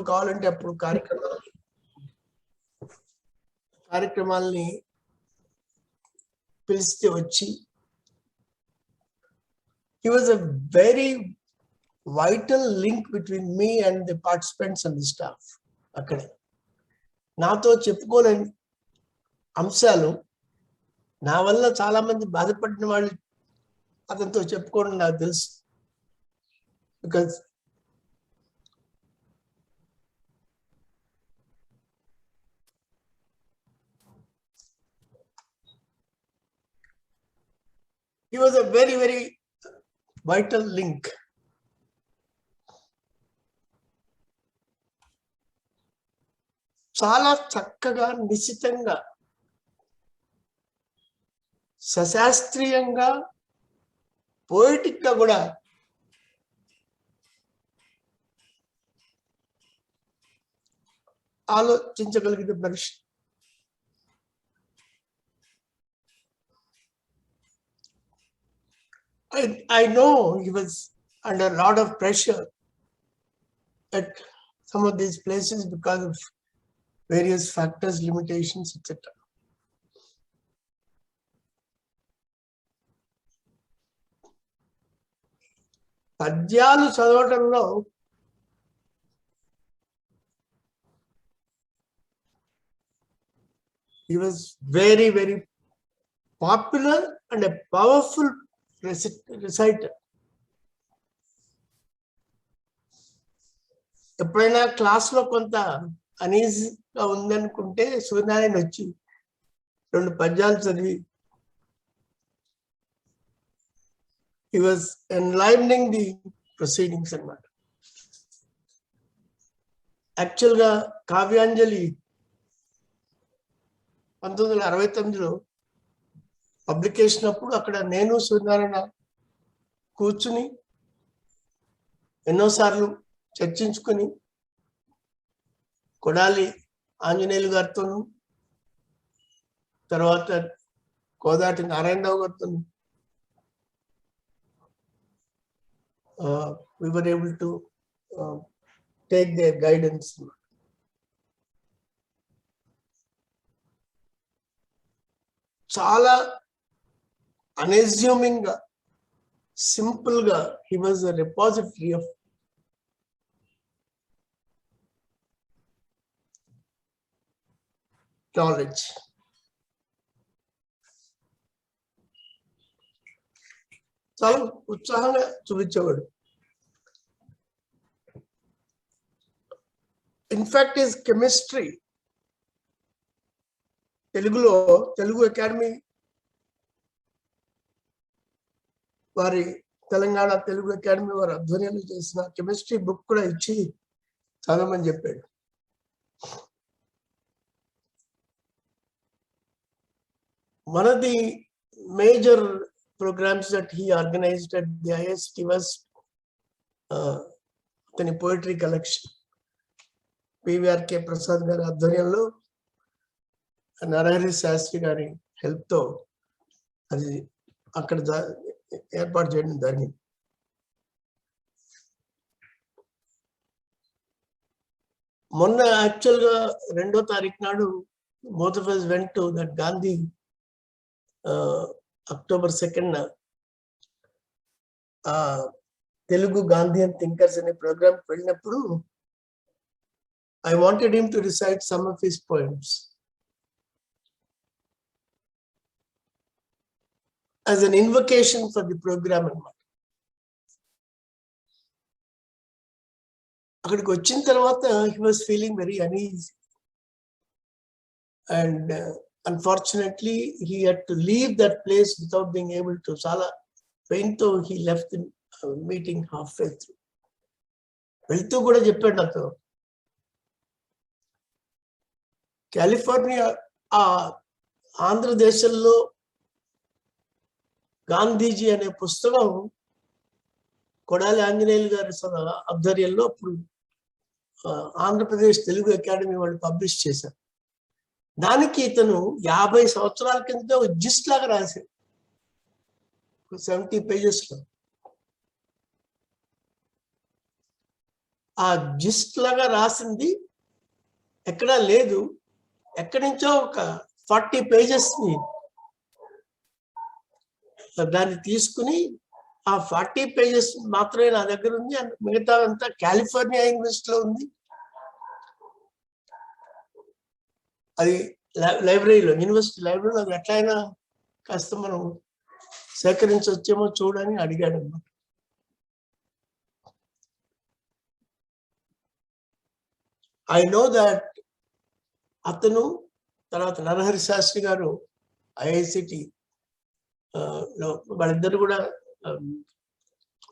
కావాలంటే అప్పుడు కార్యక్రమాలని పిలిస్తే వచ్చి he was a very vital link between me and the participants and the staff. అక్కడ నాతో చెప్పుకోలేని అంశాలు, నా వల్ల చాలా మంది బాధపడిన వాళ్ళు అతనితో చెప్పుకోవడం నాకు తెలుసు. Because he was a very, very vital link. చాలా చక్కగా, నిశ్చితంగా, సశాస్త్రీయంగా, పోయిటిక్ గా కూడా ఆలోచించగలిగిన మనిషి. I know he was under a lot of pressure at some of these places because of various factors, limitations, etc. పద్యాలు చదవటంలో he was very, very popular and a powerful reciter. ఎప్పుడైనా క్లాస్లో కొంత అనీజీగా ఉందనుకుంటే సూర్యనారాయణ వచ్చి 2 పద్యాలు చదివి he was enlivening the proceedings అన్నమాట. యాక్చువల్గా Kavyanjali 1969లో publication అప్పుడు అక్కడ నేను సూర్యనారాయణ కూర్చుని ఎన్నోసార్లు చర్చించుకుని కొడాలి ఆంజనేయులు గారితోనూ, తర్వాత కోదాటి నారాయణరావు గారితో we were able to take their guidance. చాలా unassuming గా, సింపుల్ గా he was a repository of knowledge. చాలా ఉత్సాహంగా చూపించేవాడు. ఇన్ఫాక్ట్ హిస్ కెమిస్ట్రీ తెలుగులో, తెలుగు అకాడమీ వారి, తెలంగాణ తెలుగు అకాడమీ వారి ఆధ్వర్యంలో చేసిన కెమిస్ట్రీ బుక్ కూడా ఇచ్చి చదవమని చెప్పాడు. One of the major programs that he organized at the IST was the poetry collection. PVRK Prasad గారి ఆధ్వర్యంలో, నరహరి శాస్త్రి గారి హెల్ప్ తో అది అక్కడ ఏర్పాటు చేయడం జరిగింది. మొన్న యాక్చువల్గా 2వ తారీఖు నాడు both of us went to that Gandhi October 2nd Telugu Gandhian Thinkers అనే ప్రోగ్రామ్ వెళ్ళినప్పుడు I wanted him to recite some of his poems as an invocation for the program అన్నమాట. అక్కడికి వచ్చిన తర్వాత he was feeling very uneasy and unfortunately he had to leave that place without being able to. Sala painto he left the meeting halfway through. వెళ్తూ కూడా చెప్పాడు నాతో, California ఆంధ్రదేశంలో గాంధీజీ అనే పుస్తకం కొడాలి ఆంజనేయులు గారి ఆధ్వర్యంలో అప్పుడు ఆంధ్రప్రదేశ్ తెలుగు అకాడమీ వాళ్ళు పబ్లిష్ చేశారు. దానికి ఇతను 50 సంవత్సరాల కింద జిస్ట్ లాగా రాశాడు 70 pages లో. ఆ జిస్ట్ లాగా రాసింది ఎక్కడా లేదు. ఎక్కడి నుంచో ఒక 40 pages ని దాన్ని తీసుకుని ఆ 40 pages మాత్రమే నా దగ్గర ఉంది. మిగతా అంతా కాలిఫోర్నియా యూనివర్సిటీలో ఉంది. అది లైబ్రరీలో, యూనివర్సిటీ లైబ్రరీలో అది ఎట్లయినా కాస్త మనం సేకరించవచ్చేమో చూడని అడిగాడు అన్నమాట. ఐ నో దట్ అతను తర్వాత నరహరి శాస్త్రి గారు ఐఐసిటి వాళ్ళిద్దరు కూడా,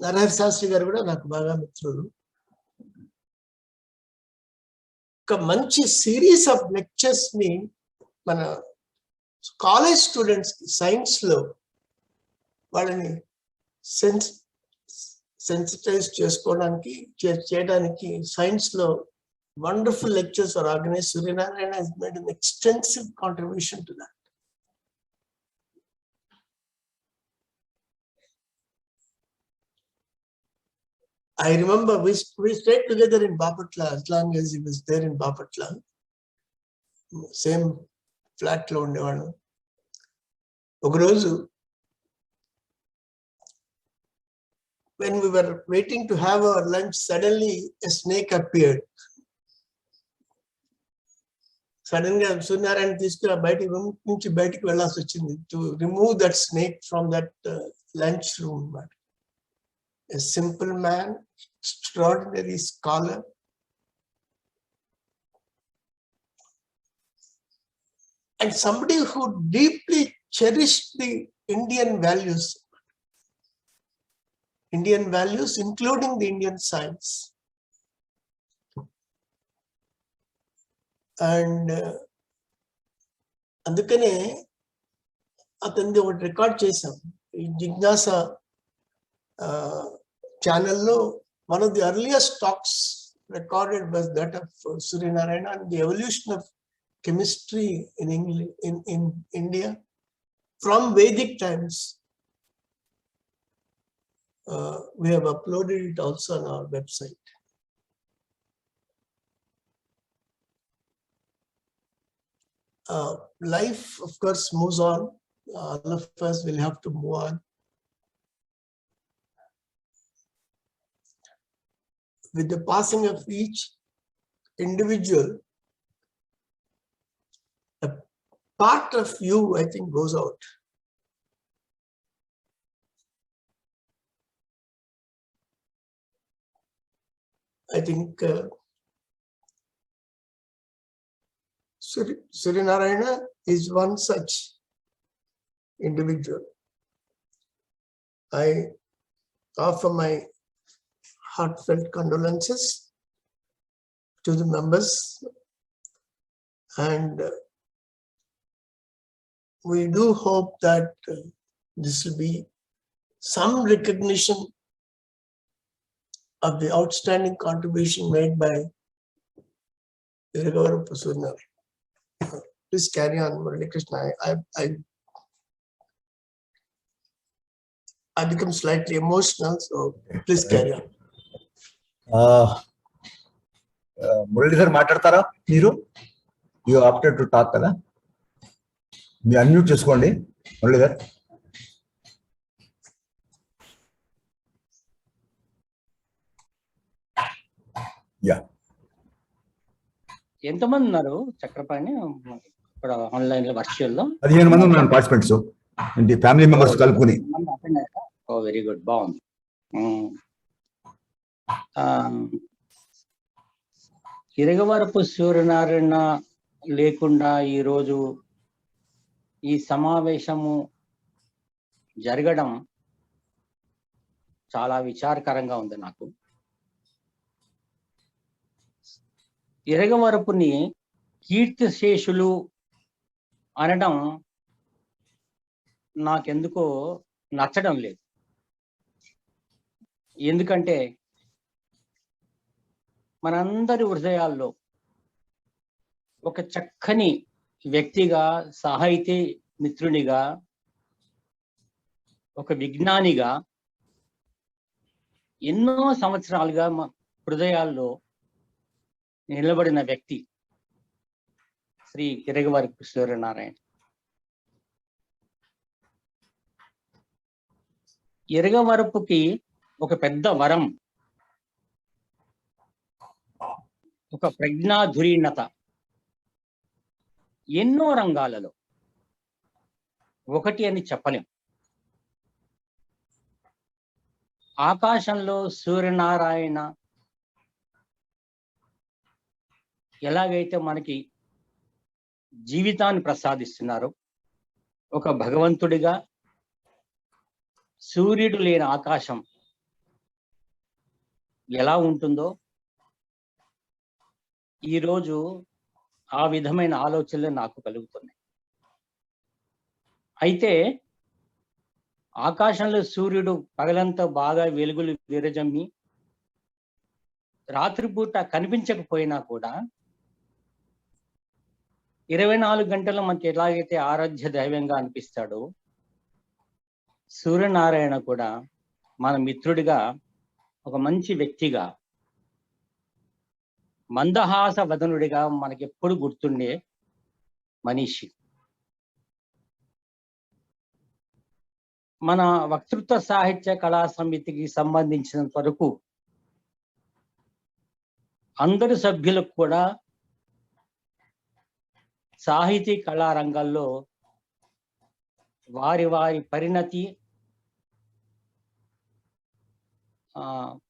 నరహరి శాస్త్రి గారు కూడా నాకు బాగా మిత్రులు. ఒక మంచి సిరీస్ ఆఫ్ లెక్చర్స్ ని మన కాలేజ్ స్టూడెంట్స్ కి సైన్స్ లో వాళ్ళని సెన్సిటైజ్ చేసుకోవడానికి చేయడానికి సైన్స్ లో wonderful lectures are organized. Suryanarayan has made an extensive contribution to that. I remember we stayed together in Bapatla as long as he was there in Bapatla. Same flat lo undevanu. Oka roju when we were waiting to have our lunch, suddenly a snake appeared. Sudden గా సూర్యనారాయణ తీసుకుని బయటికి room నుంచి బయటికి వెళ్ళాల్సి వచ్చింది to remove that snake from that lunch room. A simple man, extraordinary scholar, and somebody who deeply cherished the Indian values, including the Indian science. And అందుకనే అతనిది ఒకటి రికార్డ్ చేశాం ఈ జిజ్ఞాస ఛానల్లో. One of the earliest talks recorded was that of Suryanarayan on the evolution of chemistry in England, in India from Vedic times. We have uploaded it also on our website. Life, of course, moves on. All of us will have to move on. With the passing of each individual, a part of you, I think, goes out. I think Suryanarayana is one such individual. I offer my heartfelt condolences to the members, and we do hope that this will be some recognition of the outstanding contribution made by Iragavarapu Suryanarayan. Please carry on, Murali Krishna. I become slightly emotional, so please carry on. Murali గారు మాట్లాడతారా మీరు? You opted to talk కదా, మీరు unmute చేసుకోండి మురళి గారు. Yeah, ఎంతమంది ఉన్నారు చక్రపాణి ఇప్పుడు ఆన్లైన్ లో వర్చువల్ లో? 15 మంది ఉన్నారు పార్టిసిపెంట్స్, ఇంటి ఫ్యామిలీ మెంబర్స్ కలుపుకుని. ఓ వెరీ గుడ్, బాగుంది. ఇరగవరపు సూర్యనారాయణ లేకుండా ఈరోజు ఈ సమావేశము జరగడం చాలా విచారకరంగా ఉంది నాకు. ఇరగవరపుని కీర్తిశేషులు అనడం నాకెందుకో నచ్చడం లేదు. ఎందుకంటే మనందరి హృదయాల్లో ఒక చక్కని వ్యక్తిగా, సాహితీ మిత్రునిగా, ఒక విజ్ఞానిగా ఎన్నో సంవత్సరాలుగా హృదయాల్లో నిలబడిన వ్యక్తి శ్రీ ఇరగవరపు సూర్యనారాయణ. ఇరగవరపుకి ఒక పెద్ద వరం, ఒక ప్రజ్ఞాధురీణత. ఎన్నో రంగాలలో ఒకటి అని చెప్పలేం. ఆకాశంలో సూర్యనారాయణ ఎలాగైతే మనకి జీవితాన్ని ప్రసాదిస్తున్నారో, ఒక భగవంతుడిగా సూర్యుడు లేని ఆకాశం ఎలా ఉంటుందో ఈరోజు ఆ విధమైన ఆలోచనలు నాకు కలుగుతున్నాయి. అయితే ఆకాశంలో సూర్యుడు పగలంతా బాగా వెలుగులు విరజమ్మి రాత్రిపూట కనిపించకపోయినా కూడా 24 గంటలు మనకి ఎలాగైతే ఆరాధ్య దైవంగా అనిపిస్తాడో, సూర్యనారాయణ కూడా మన మిత్రుడిగా, ఒక మంచి వ్యక్తిగా, మందహాస వదనుడిగా మనకి ఎప్పుడు గుర్తుండే మనిషి. మన వక్తృత్వ సాహిత్య కళా సమితికి సంబంధించినంత వరకు అందరు సభ్యులకు కూడా సాహితీ కళా రంగాల్లో వారి వారి పరిణతి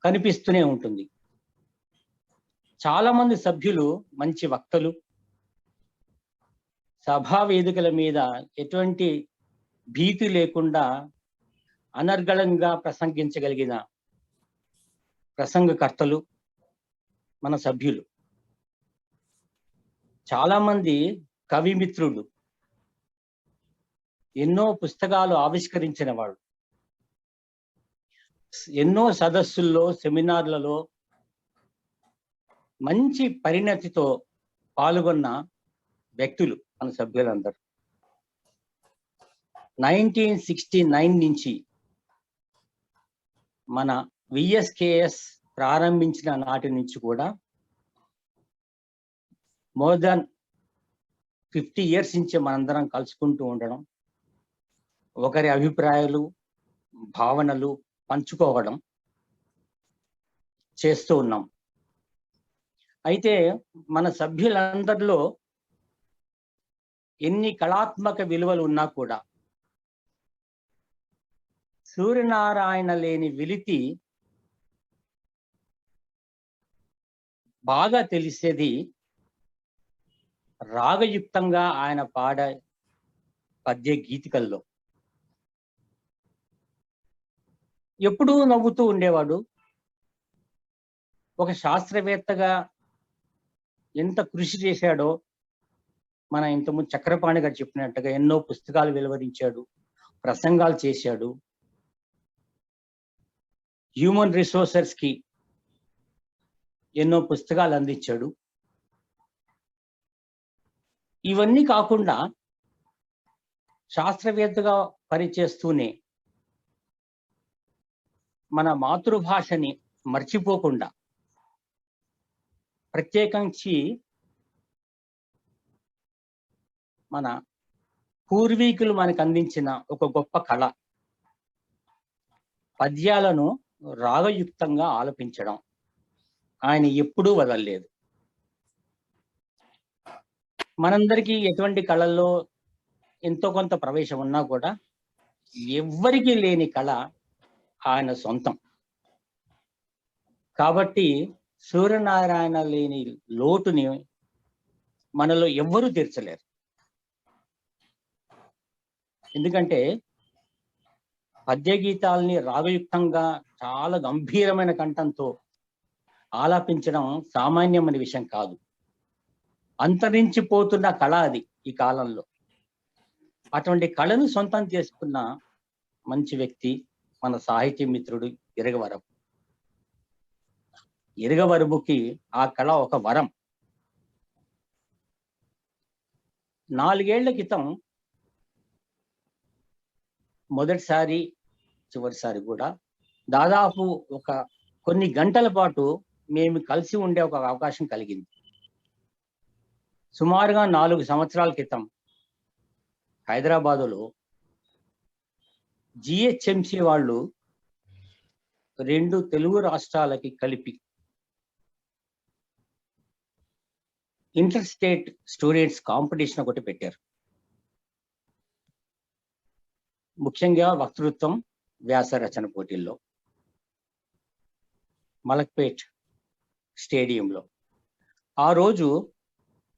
కనిపిస్తూనే ఉంటుంది. చాలా మంది సభ్యులు మంచి వక్తలు, సభా వేదికల మీద ఎటువంటి భీతి లేకుండా అనర్గళంగా ప్రసంగించగలిగిన ప్రసంగకర్తలు మన సభ్యులు. చాలా మంది కవిమిత్రులు, ఎన్నో పుస్తకాలు ఆవిష్కరించిన వాడు, ఎన్నో సదస్సుల్లో, సెమినార్లలో మంచి పరిణతితో పాల్గొన్న వ్యక్తులు మన సభ్యులందరూ. 1969 నుంచి మన విఎస్కేఎస్ ప్రారంభించిన నాటి నుంచి కూడా మోర్ దాన్ 50 years నుంచి మనందరం కలుసుకుంటూ ఉండడం, ఒకరి అభిప్రాయాలు, భావనలు పంచుకోవడం చేస్తూ ఉన్నాం. అయితే మన సభ్యులందరిలో ఎన్ని కళాత్మక విలువలు ఉన్నా కూడా సూర్యనారాయణ లేని వెలితి బాగా తెలిసేది రాగయుక్తంగా ఆయన పాడే పద్య గీతికల్లో. ఎప్పుడూ నవ్వుతూ ఉండేవాడు. ఒక శాస్త్రవేత్తగా ఎంత కృషి చేశాడో, మన ఇంతకుముందు చక్రపాణి గారు చెప్పినట్టుగా ఎన్నో పుస్తకాలు వెలువరించాడు, ప్రసంగాలు చేశాడు, హ్యూమన్ రిసోర్సెస్ కి ఎన్నో పుస్తకాలు అందించాడు. ఇవన్నీ కాకుండా శాస్త్రవేత్తగా పనిచేస్తూనే మన మాతృభాషని మర్చిపోకుండా, ప్రత్యేకించి మన పూర్వీకులు మనకు అందించిన ఒక గొప్ప కళ, పద్యాలను రాగయుక్తంగా ఆలపించడం ఆయన ఎప్పుడూ వదలలేదు. మనందరికీ ఎటువంటి కళల్లో ఎంతో కొంత ప్రవేశం ఉన్నా కూడా ఎవ్వరికీ లేని కళ ఆయన సొంతం. కాబట్టి సూర్యనారాయణ లేని లోటుని మనలో ఎవ్వరూ తీర్చలేరు. ఎందుకంటే పద్య గీతాలని రాగయుక్తంగా చాలా గంభీరమైన కంఠంతో ఆలాపించడం సామాన్యమైన విషయం కాదు. అంతరించిపోతున్న కళ అది ఈ కాలంలో. అటువంటి కళను సొంతం చేసుకున్న మంచి వ్యక్తి మన సాహితీ మిత్రుడు ఇరగవరపు. ఇరగవరపుకి ఆ కళ ఒక వరం. 4 ఏళ్ల క్రితం మొదటిసారి, చివరిసారి కూడా దాదాపు ఒక కొన్ని గంటల పాటు మేము కలిసి ఉండే ఒక అవకాశం కలిగింది. సుమారుగా 4 సంవత్సరాల క్రితం హైదరాబాదులో జిహెచ్ఎంసి వాళ్ళు 2 తెలుగు రాష్ట్రాలకి కలిపి ఇంటర్ స్టేట్ స్టూడెంట్స్ కాంపిటీషన్ ఒకటి పెట్టారు. ముఖ్యంగా వక్తృత్వం, వ్యాస రచన పోటీల్లో మలక్పేట్ స్టేడియంలో. ఆ రోజు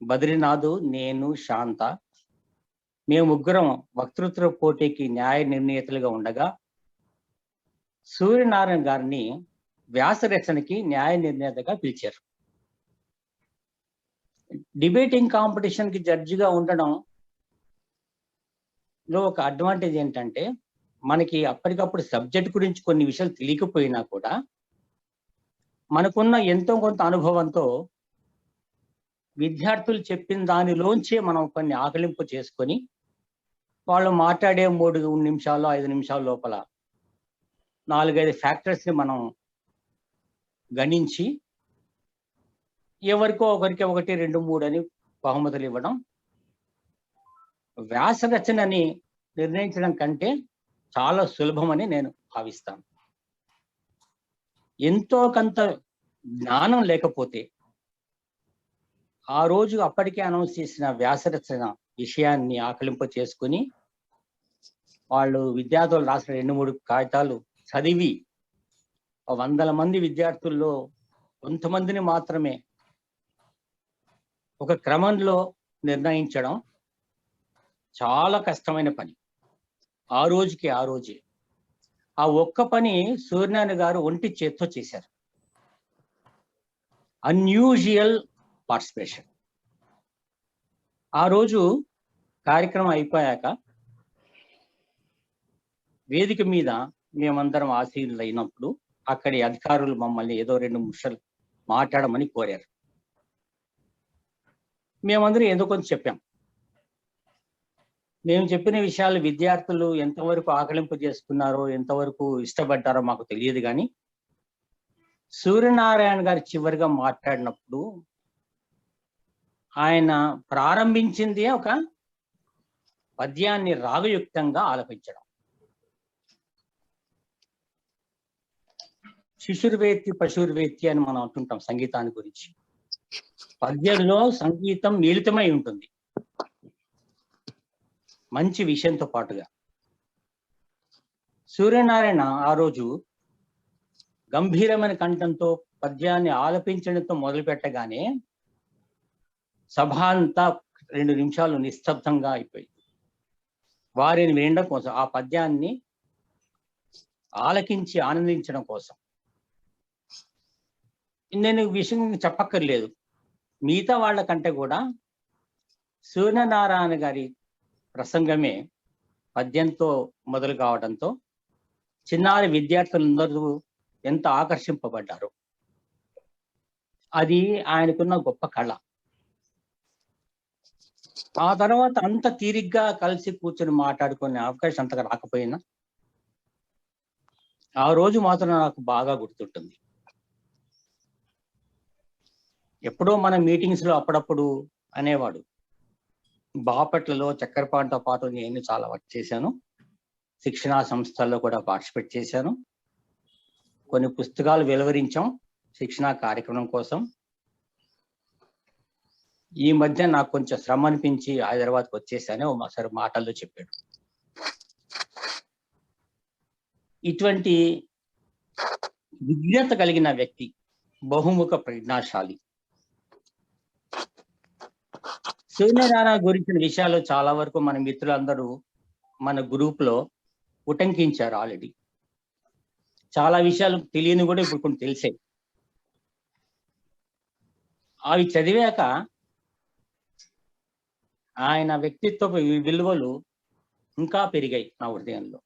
బద్రీనాథ్, నేను, శాంత, మేము ముగ్గురం వక్తృత్వ పోటీకి న్యాయ నిర్ణేతలుగా ఉండగా సూర్యనారాయణ గారిని వ్యాస రచనకి న్యాయ నిర్ణేతగా పిలిచారు. డిబేటింగ్ కాంపిటీషన్ కి జడ్జిగా ఉండడం లో ఒక అడ్వాంటేజ్ ఏంటంటే, మనకి అప్పటికప్పుడు సబ్జెక్ట్ గురించి కొన్ని విషయాలు తెలియకపోయినా కూడా మనకున్న ఎంతో కొంత అనుభవంతో విద్యార్థులు చెప్పిన దానిలోంచే మనం కొన్ని ఆకలింపు చేసుకొని వాళ్ళు మాట్లాడే 3 నిమిషాలు 5 నిమిషాల లోపల 4-5 ఫ్యాక్టర్స్ ని మనం గణించి ఎవరికో ఒకరికి 1, 2, 3 అని బహుమతులు ఇవ్వడం వ్యాస రచనని నిర్ణయించడం కంటే చాలా సులభమని నేను భావిస్తాను. ఎంతో కొంత జ్ఞానం లేకపోతే ఆ రోజు అప్పటికే అనౌన్స్ చేసిన వ్యాస రచన విషయాన్ని ఆకలింపు చేసుకుని వాళ్ళు విద్యార్థులు రాసిన 2-3 కాగితాలు చదివి 100 మంది విద్యార్థుల్లో కొంతమందిని మాత్రమే ఒక క్రమంలో నిర్ణయించడం చాలా కష్టమైన పని. ఆ రోజే ఆ ఒక్క పని సూర్యనారాయణ గారు ఒంటి చేత్తో చేశారు. Unusual participation. ఆ రోజు కార్యక్రమం అయిపోయాక వేదిక మీద మేమందరం ఆసీనులు అయినప్పుడు అక్కడి అధికారులు మమ్మల్ని ఏదో 2 నిమిషాలు మాట్లాడమని కోరారు. మేమందరం ఏదో కొంచెం చెప్పాం. మేము చెప్పిన విషయాలు విద్యార్థులు ఎంతవరకు ఆకలింపు చేసుకున్నారో, ఎంతవరకు ఇష్టపడ్డారో మాకు తెలియదు. కానీ సూర్యనారాయణ గారు చివరిగా మాట్లాడినప్పుడు ఆయన ప్రారంభించింది ఒక పద్యాన్ని రాగయుక్తంగా ఆలపించడం. శిశుర్వేత్తి పశుర్వేత్తి అని మనం అంటుంటాం సంగీతాన్ని గురించి. పద్యంలో సంగీతం మిళితమై ఉంటుంది మంచి విషయంతో పాటుగా. సూర్యనారాయణ ఆ రోజు గంభీరమైన కంఠంతో పద్యాన్ని ఆలపించడంతో మొదలు పెట్టగానే సభ అంతా 2 నిమిషాలు నిశ్శబ్దంగా అయిపోయింది. వారిని వినడం కోసం, ఆ పద్యాన్ని ఆలకించి ఆనందించడం కోసం. నేను విషయం చెప్పక్కర్లేదు, మిగతా వాళ్ళ కంటే కూడా సూర్యనారాయణ గారి ప్రసంగమే పద్యంతో మొదలు కావడంతో చిన్నారి విద్యార్థులందరూ ఎంత ఆకర్షింపబడ్డారు. అది ఆయనకున్న గొప్ప కళ. ఆ తర్వాత అంత తీరిగ్గా కలిసి కూర్చొని మాట్లాడుకునే అవకాశం అంతగా రాకపోయినా ఆ రోజు మాత్రం నాకు బాగా గుర్తుంటుంది. ఎప్పుడో మన మీటింగ్స్ లో అప్పుడప్పుడు అనేవాడు, బాపట్లలో చక్కెరపాటుతో పాటు నేను చాలా వర్క్ చేశాను, శిక్షణా సంస్థల్లో కూడా పార్టిసిపేట్ చేశాను, కొన్ని పుస్తకాలు వెలువరించాం శిక్షణా కార్యక్రమం కోసం. ఈ మధ్య నాకు కొంచెం శ్రమ అనిపించి హైదరాబాద్కి వచ్చేసాను ఒకసారి మాటల్లో చెప్పాడు. ఇటువంటి విజ్ఞత కలిగిన వ్యక్తి, బహుముఖ ప్రజ్ఞాశాలి. సూర్యనారాయణ గురించిన విషయాలు చాలా వరకు మన మిత్రులందరూ మన గ్రూప్ లో ఉటంకించారు ఆల్రెడీ. చాలా విషయాలు తెలియని కూడా ఇప్పుడు కొన్ని తెలిసాయి. అవి చదివాక ఆయన వ్యక్తిత్వ విలువలు ఇంకా పెరిగాయి నా హృదయంలో.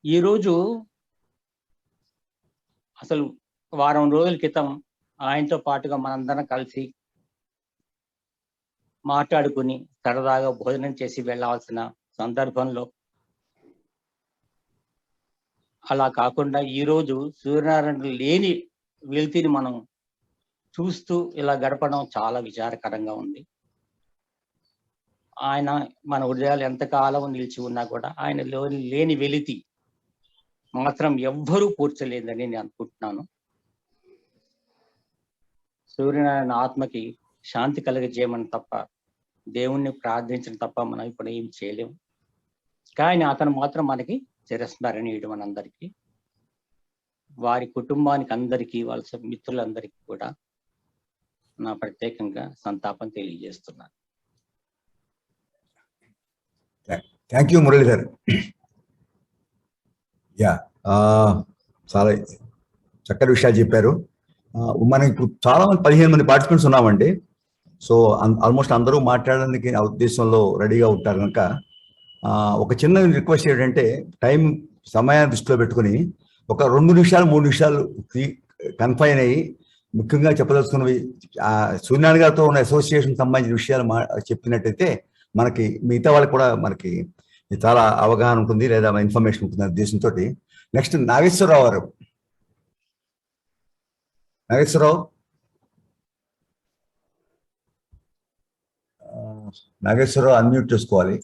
ఈరోజు అసలు వారం రోజుల క్రితం ఆయనతో పాటుగా మనందరం కలిసి మాట్లాడుకుని సరదాగా భోజనం చేసి వెళ్ళాల్సిన సందర్భంలో అలా కాకుండా ఈరోజు సూర్యనారాయణ లేని వెలితిని మనం చూస్తూ ఇలా గడపడం చాలా విచారకరంగా ఉంది. ఆయన మన హృదయాలు ఎంతకాలం నిలిచి ఉన్నా కూడా ఆయన లేని వెలితి మాత్రం ఎవ్వరూ పూడ్చలేదని నేను అనుకుంటున్నాను. సూర్యనారాయణ ఆత్మకి శాంతి కలగజేయమని తప్ప, దేవుణ్ణి ప్రార్థించడం తప్ప మనం ఇప్పుడు ఏం చేయలేము. కానీ అతను మాత్రం మనకి చిరస్మరణీయుడు మనందరికీ, వారి కుటుంబానికి అందరికీ, వాళ్ళ మిత్రులందరికీ కూడా నా ప్రత్యేకంగా సంతాపం తెలియజేస్తున్నాను. థ్యాంక్ యూ మురళి గారు. యా, చాలా చక్కటి విషయాలు చెప్పారు. మనకి ఇప్పుడు చాలా మంది 15 మంది పార్టిసిపెంట్స్ ఉన్నామండి. సో ఆల్మోస్ట్ అందరూ మాట్లాడడానికి నా ఉద్దేశంలో రెడీగా ఉంటారు కనుక ఒక చిన్న రిక్వెస్ట్ ఏంటంటే సమయాన్ని దృష్టిలో పెట్టుకుని ఒక 2 నిమిషాలు 3 నిమిషాలు కన్ఫైన్ అయ్యి ముఖ్యంగా చెప్పదలుచుకున్నవి సూర్యనారాయణ గారితో ఉన్న అసోసియేషన్ సంబంధించిన విషయాలు చెప్పినట్టయితే మనకి మిగతా వాళ్ళకి కూడా మనకి చాలా అవగాహన ఉంటుంది, లేదా ఇన్ఫర్మేషన్ ఉంటుంది అనే ఉద్దేశంతో. నెక్స్ట్ నాగేశ్వరరావు గారు. నాగేశ్వరరావు అన్మ్యూట్ చేసుకోవాలి.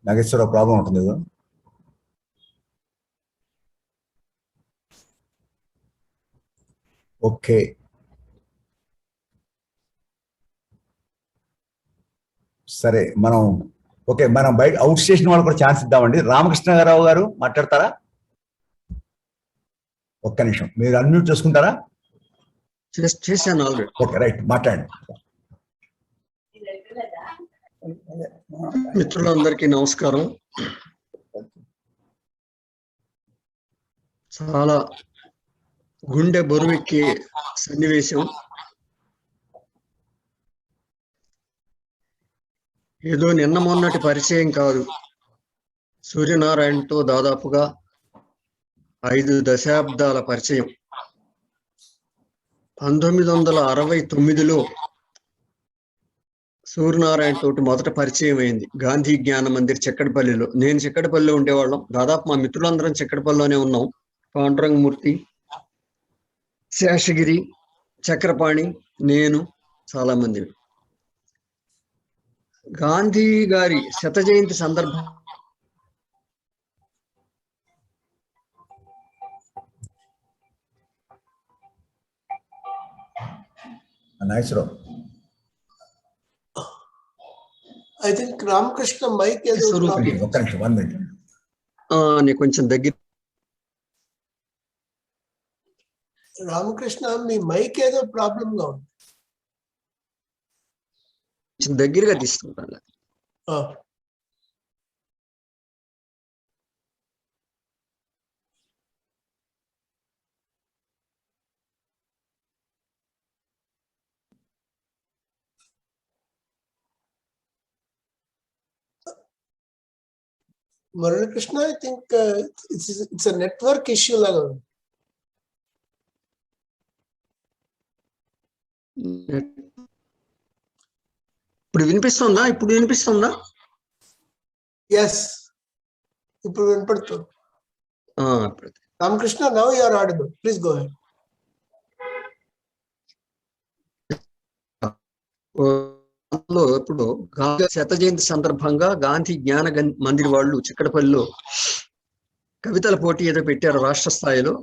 నాగేశ్వరరావు ప్రాబ్లం ఉంటుంది కదా. ఓకే, సరే మనం బయట అవుట్ స్టేషన్ వాళ్ళు కూడా ఛాన్స్ ఇద్దామండి. రామకృష్ణరావు గారు మాట్లాడతారా? ఒక్క నిమిషం, మీరు అన్మ్యూట్ చేసుకుంటారా? చేశాను ఆల్రెడీ. ఓకే, రైట్, మాట్లాడండి. మిత్రులందరికీ నమస్కారం. చాలా గుండె బరువెక్కే సన్నివేశం. ఏదో నిన్న మొన్నటి పరిచయం కాదు. సూర్యనారాయణతో దాదాపుగా 5 దశాబ్దాల పరిచయం. 1969లో సూర్యనారాయణ తోటి మొదట పరిచయం అయింది గాంధీ జ్ఞాన మందిర్ చెక్కడపల్లిలో. నేను చెక్కడపల్లిలో ఉండేవాళ్ళం. దాదాపు మా మిత్రులందరం చెక్కడపల్లిలోనే ఉన్నాం. పాండురంగమూర్తి, శేషగిరి, చక్రపాణి, నేను, చాలా మంది. గాంధీ గారి 100వ జయంతి సందర్భం Nageswara Rao, I think Ramakrishna mic కొంచెం దగ్గర. రామకృష్ణ, మీ మైక్ ఏదో ప్రాబ్లం గా ఉంది. కొంచెం దగ్గరగా తీసుకుంటాను. Muralikrishna, I think it's network issue లాగా ఉంది. ఇప్పుడు వినిపిస్తుందా? ఎస్, ఇప్పుడు వినపడుతుంది. Ramakrishna, now you are audible. Please go ahead. ఇప్పుడు గాంధీ 100వ జయంతి సందర్భంగా గాంధీ జ్ఞాన మందిర్ వాళ్ళు చిక్కడపల్లిలో కవితల పోటీ ఏదో పెట్టారు రాష్ట్ర స్థాయిలో.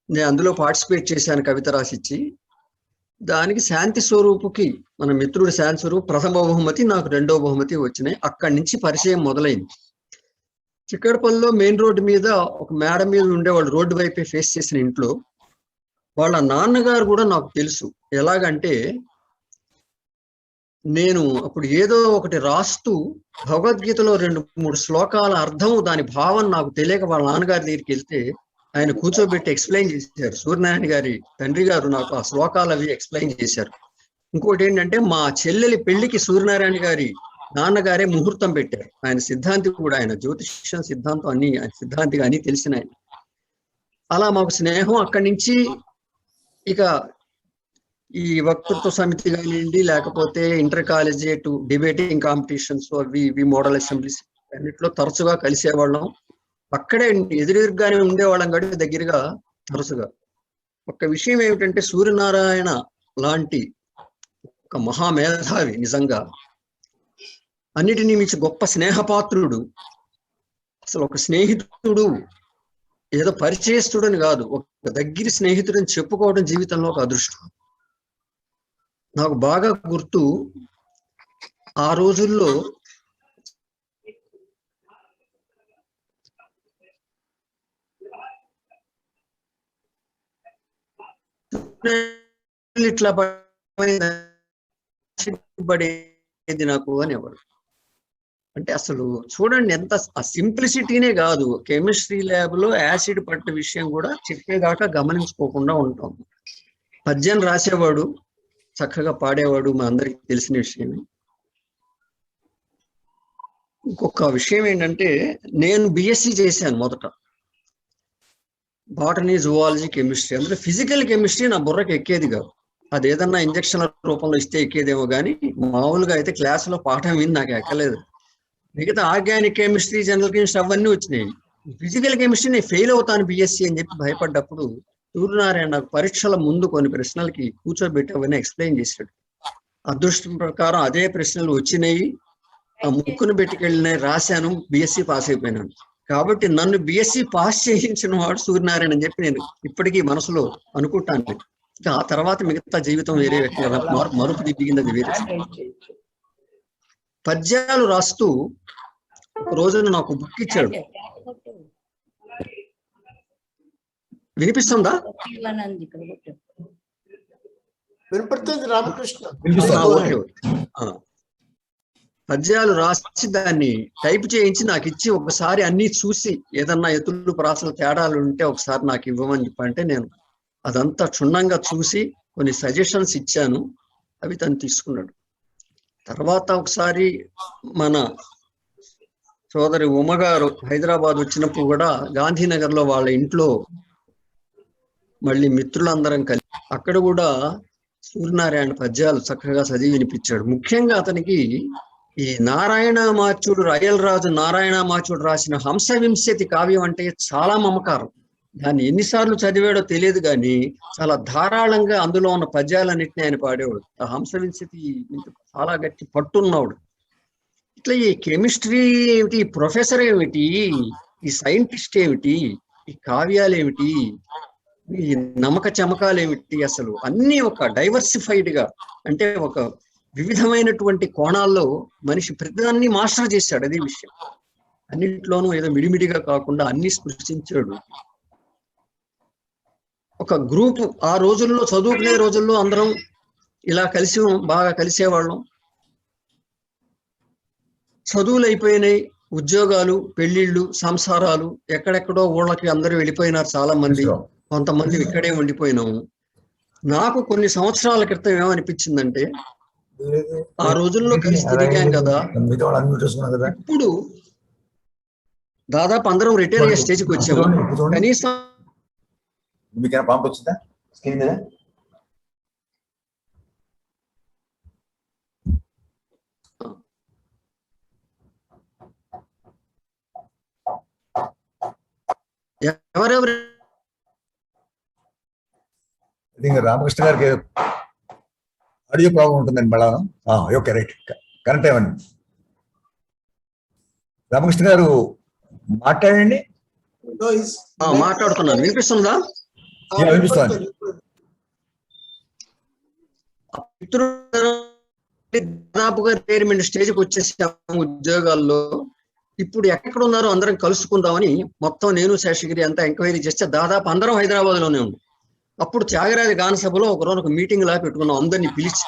నేను అందులో పార్టిసిపేట్ చేశాను, కవిత రాసిచ్చి. దానికి శాంతి స్వరూపుకి, మన మిత్రుడు శాంతి స్వరూప్ ప్రథమ బహుమతి, నాకు 2వ బహుమతి వచ్చినాయి. అక్కడి నుంచి పరిచయం మొదలైంది. చిక్కడపల్లిలో మెయిన్ రోడ్డు మీద ఒక మేడ మీద ఉండేవాళ్ళు, రోడ్డు వైపే ఫేస్ చేసిన ఇంట్లో. వాళ్ళ నాన్నగారు కూడా నాకు తెలుసు. ఎలాగంటే, నేను అప్పుడు ఏదో ఒకటి రాస్తూ భగవద్గీతలో 2-3 శ్లోకాల అర్థం, దాని భావం నాకు తెలియక వాళ్ళ నాన్నగారి దగ్గరికి వెళ్తే ఆయన కూర్చోబెట్టి ఎక్స్ప్లెయిన్ చేశారు. సూర్యనారాయణ గారి తండ్రి గారు నాకు ఆ శ్లోకాలు అవి ఎక్స్ప్లెయిన్ చేశారు. ఇంకోటి ఏంటంటే, మా చెల్లెలి పెళ్లికి సూర్యనారాయణ గారి నాన్నగారే ముహూర్తం పెట్టారు. ఆయన సిద్ధాంతి కూడా, ఆయన జ్యోతిష్యం సిద్ధాంతం అన్ని సిద్ధాంతిగా అన్ని తెలిసిన ఆయన. అలా మాకు స్నేహం. అక్కడి నుంచి ఇక ఈ వక్తృత్వ సమితి కానివ్వండి, లేకపోతే ఇంటర్ కాలేజియేట్ డిబేటింగ్ కాంపిటీషన్స్ అవి ఇవి మోడల్ అసెంబ్లీస్ అన్నిట్లో తరచుగా కలిసేవాళ్ళం. అక్కడే ఎదురెదురుగానే ఉండేవాళ్ళం కాబట్టి దగ్గరగా తరచుగా. ఒక విషయం ఏమిటంటే సూర్యనారాయణ లాంటి ఒక మహామేధావి, నిజంగా అన్నిటినీ మించి గొప్ప స్నేహపాత్రుడు, అసలు ఒక స్నేహితుడు, ఏదో పరిచయస్తుడని కాదు, ఒక దగ్గర స్నేహితుడని చెప్పుకోవడం జీవితంలో ఒక అదృష్టం. నాకు బాగా గుర్తు, ఆ రోజుల్లో ఇట్లా పడేది నాకు అనేవాడు. అంటే అసలు చూడండి ఎంత ఆ సింప్లిసిటీనే కాదు, కెమిస్ట్రీ ల్యాబ్ లో యాసిడ్ పట్ట విషయం కూడా చెప్పేదాకా గమనించుకోకుండా ఉంటాం. పద్యం రాసేవాడు, చక్కగా పాడేవాడు, మా అందరికి తెలిసిన విషయమే. ఇంకొక విషయం ఏంటంటే నేను బిఎస్సి చేశాను మొదట, బాటనీ, జువాలజీ, కెమిస్ట్రీ. అందులో ఫిజికల్ కెమిస్ట్రీ నా బుర్రకు ఎక్కేది కాదు. అది ఏదన్నా ఇంజక్షన్ల రూపంలో ఇస్తే ఎక్కేదేమో కానీ మామూలుగా అయితే క్లాసులో పాఠం విని నాకు ఎక్కలేదు. మిగతా ఆర్గానిక్ కెమిస్ట్రీ, జనరల్ కెమిస్ట్రీ అవన్నీ వచ్చినాయి. ఫిజికల్ కెమిస్ట్రీ నేను ఫెయిల్ అవుతాను బిఎస్సి అని చెప్పి భయపడ్డప్పుడు సూర్యనారాయణ నాకు పరీక్షల ముందు కొన్ని ప్రశ్నలకి కూర్చోబెట్టి అవన్నీ ఎక్స్ప్లెయిన్ చేశాడు. అదృష్టం ప్రకారం అదే ప్రశ్నలు వచ్చినాయి, ఆ ముక్కును పెట్టుకెళ్ళినాయి, రాశాను, బిఎస్సి పాస్ అయిపోయినాను. కాబట్టి నన్ను బిఎస్సి పాస్ చేయించిన వాడు సూర్యనారాయణ అని చెప్పి నేను ఇప్పటికీ మనసులో అనుకుంటాను. ఆ తర్వాత మిగతా జీవితం వేరే మరుపు దిగింది, అది వేరే. పద్యాలు రాస్తూ ఒక రోజున నాకు బుక్ ఇచ్చాడు. వినిపిస్తుందా? వినపడుతుంది రామకృష్ణ. పద్యాలు రాసి దాన్ని టైప్ చేయించి నాకు ఇచ్చి ఒకసారి అన్ని చూసి ఏదన్నా ఎత్తులు ప్రాసలు తేడాలు ఉంటే ఒకసారి నాకు ఇవ్వమని చెప్పంటే నేను అదంతా క్షుణ్ణంగా చూసి కొన్ని సజెషన్స్ ఇచ్చాను. అవి తను తీసుకున్నాడు. తర్వాత ఒకసారి మన సోదరి ఉమ్మగారు హైదరాబాద్ వచ్చినప్పుడు కూడా గాంధీనగర్ లో వాళ్ళ ఇంట్లో మళ్ళీ మిత్రులందరం కలిసి అక్కడ కూడా సూర్యనారాయణ పద్యాలు చక్కగా చదివి వినిపించాడు. ముఖ్యంగా అతనికి ఈ నారాయణమాచ్యుడు, అయ్యలరాజు నారాయణమాచ్యుడు రాసిన హంసవింశతి కావ్యం అంటే చాలా మమకారం. దాన్ని ఎన్నిసార్లు చదివాడో తెలియదు కానీ చాలా ధారాళంగా అందులో ఉన్న పద్యాలన్నింటినీ ఆయన పాడేవాడు. ఆ హంసవింశతి చాలా గట్టి పట్టున్నవాడు. ఇట్లా ఈ కెమిస్ట్రీ ఏమిటి, ఈ ప్రొఫెసర్ ఏమిటి, ఈ సైంటిస్ట్ ఏమిటి, ఈ కావ్యాలు ఏమిటి, ఈ నమ్మక చమకాలు ఏమిటి, అసలు అన్ని ఒక డైవర్సిఫైడ్ గా, అంటే ఒక వివిధమైనటువంటి కోణాల్లో మనిషి ప్రతిదాన్ని మాస్టర్ చేశాడు. అదే విషయం, అన్నింటిలోనూ ఏదో మిడిమిడిగా కాకుండా అన్ని స్పృశించాడు. ఒక గ్రూప్, ఆ రోజుల్లో చదువుకునే రోజుల్లో అందరం ఇలా కలిసి బాగా కలిసేవాళ్ళం. చదువులు అయిపోయినాయి, ఉద్యోగాలు, పెళ్లిళ్ళు, సంసారాలు, ఎక్కడెక్కడో ఊళ్ళకి అందరూ వెళ్ళిపోయినారు చాలా మంది. కొంతమంది ఇక్కడే ఉండిపోయినాము. నాకు కొన్ని సంవత్సరాల క్రితం ఏమనిపించిందంటే, ఆ రోజుల్లో కలిసి తిరిగాం కదా, ఇప్పుడు దాదాపు అందరం రిటైర్ అయ్యే స్టేజ్కి వచ్చాము. కనీసం మీకైనా పంపు వచ్చిందా స్క్రీన్ మీద? ఎవరెవరు రామకృష్ణ గారికి ఆడియో ప్రాబ్లం ఉంటుందండి మళ్ళా. ఓకే, రైట్, కరెక్ట్ ఏమండి. రామకృష్ణ గారు మాట్లాడండి. మాట్లాడుతున్నాను, వినిపిస్తుందా? వినిపిస్తుంది. దాదాపుగా రిటైర్మెంట్ స్టేజ్కి వచ్చేసాము ఉద్యోగాల్లో. ఇప్పుడు ఎక్కడ ఉన్నారో అందరం కలుసుకుందామని మొత్తం నేను శేషగిరి అంతా ఎంక్వైరీ చేస్తే దాదాపు అందరం హైదరాబాద్ లోనే ఉన్నాం. అప్పుడు త్యాగరాజ గాన సభలో ఒకరోజు ఒక మీటింగ్ లా పెట్టుకున్నాం, అందరినీ పిలిచి.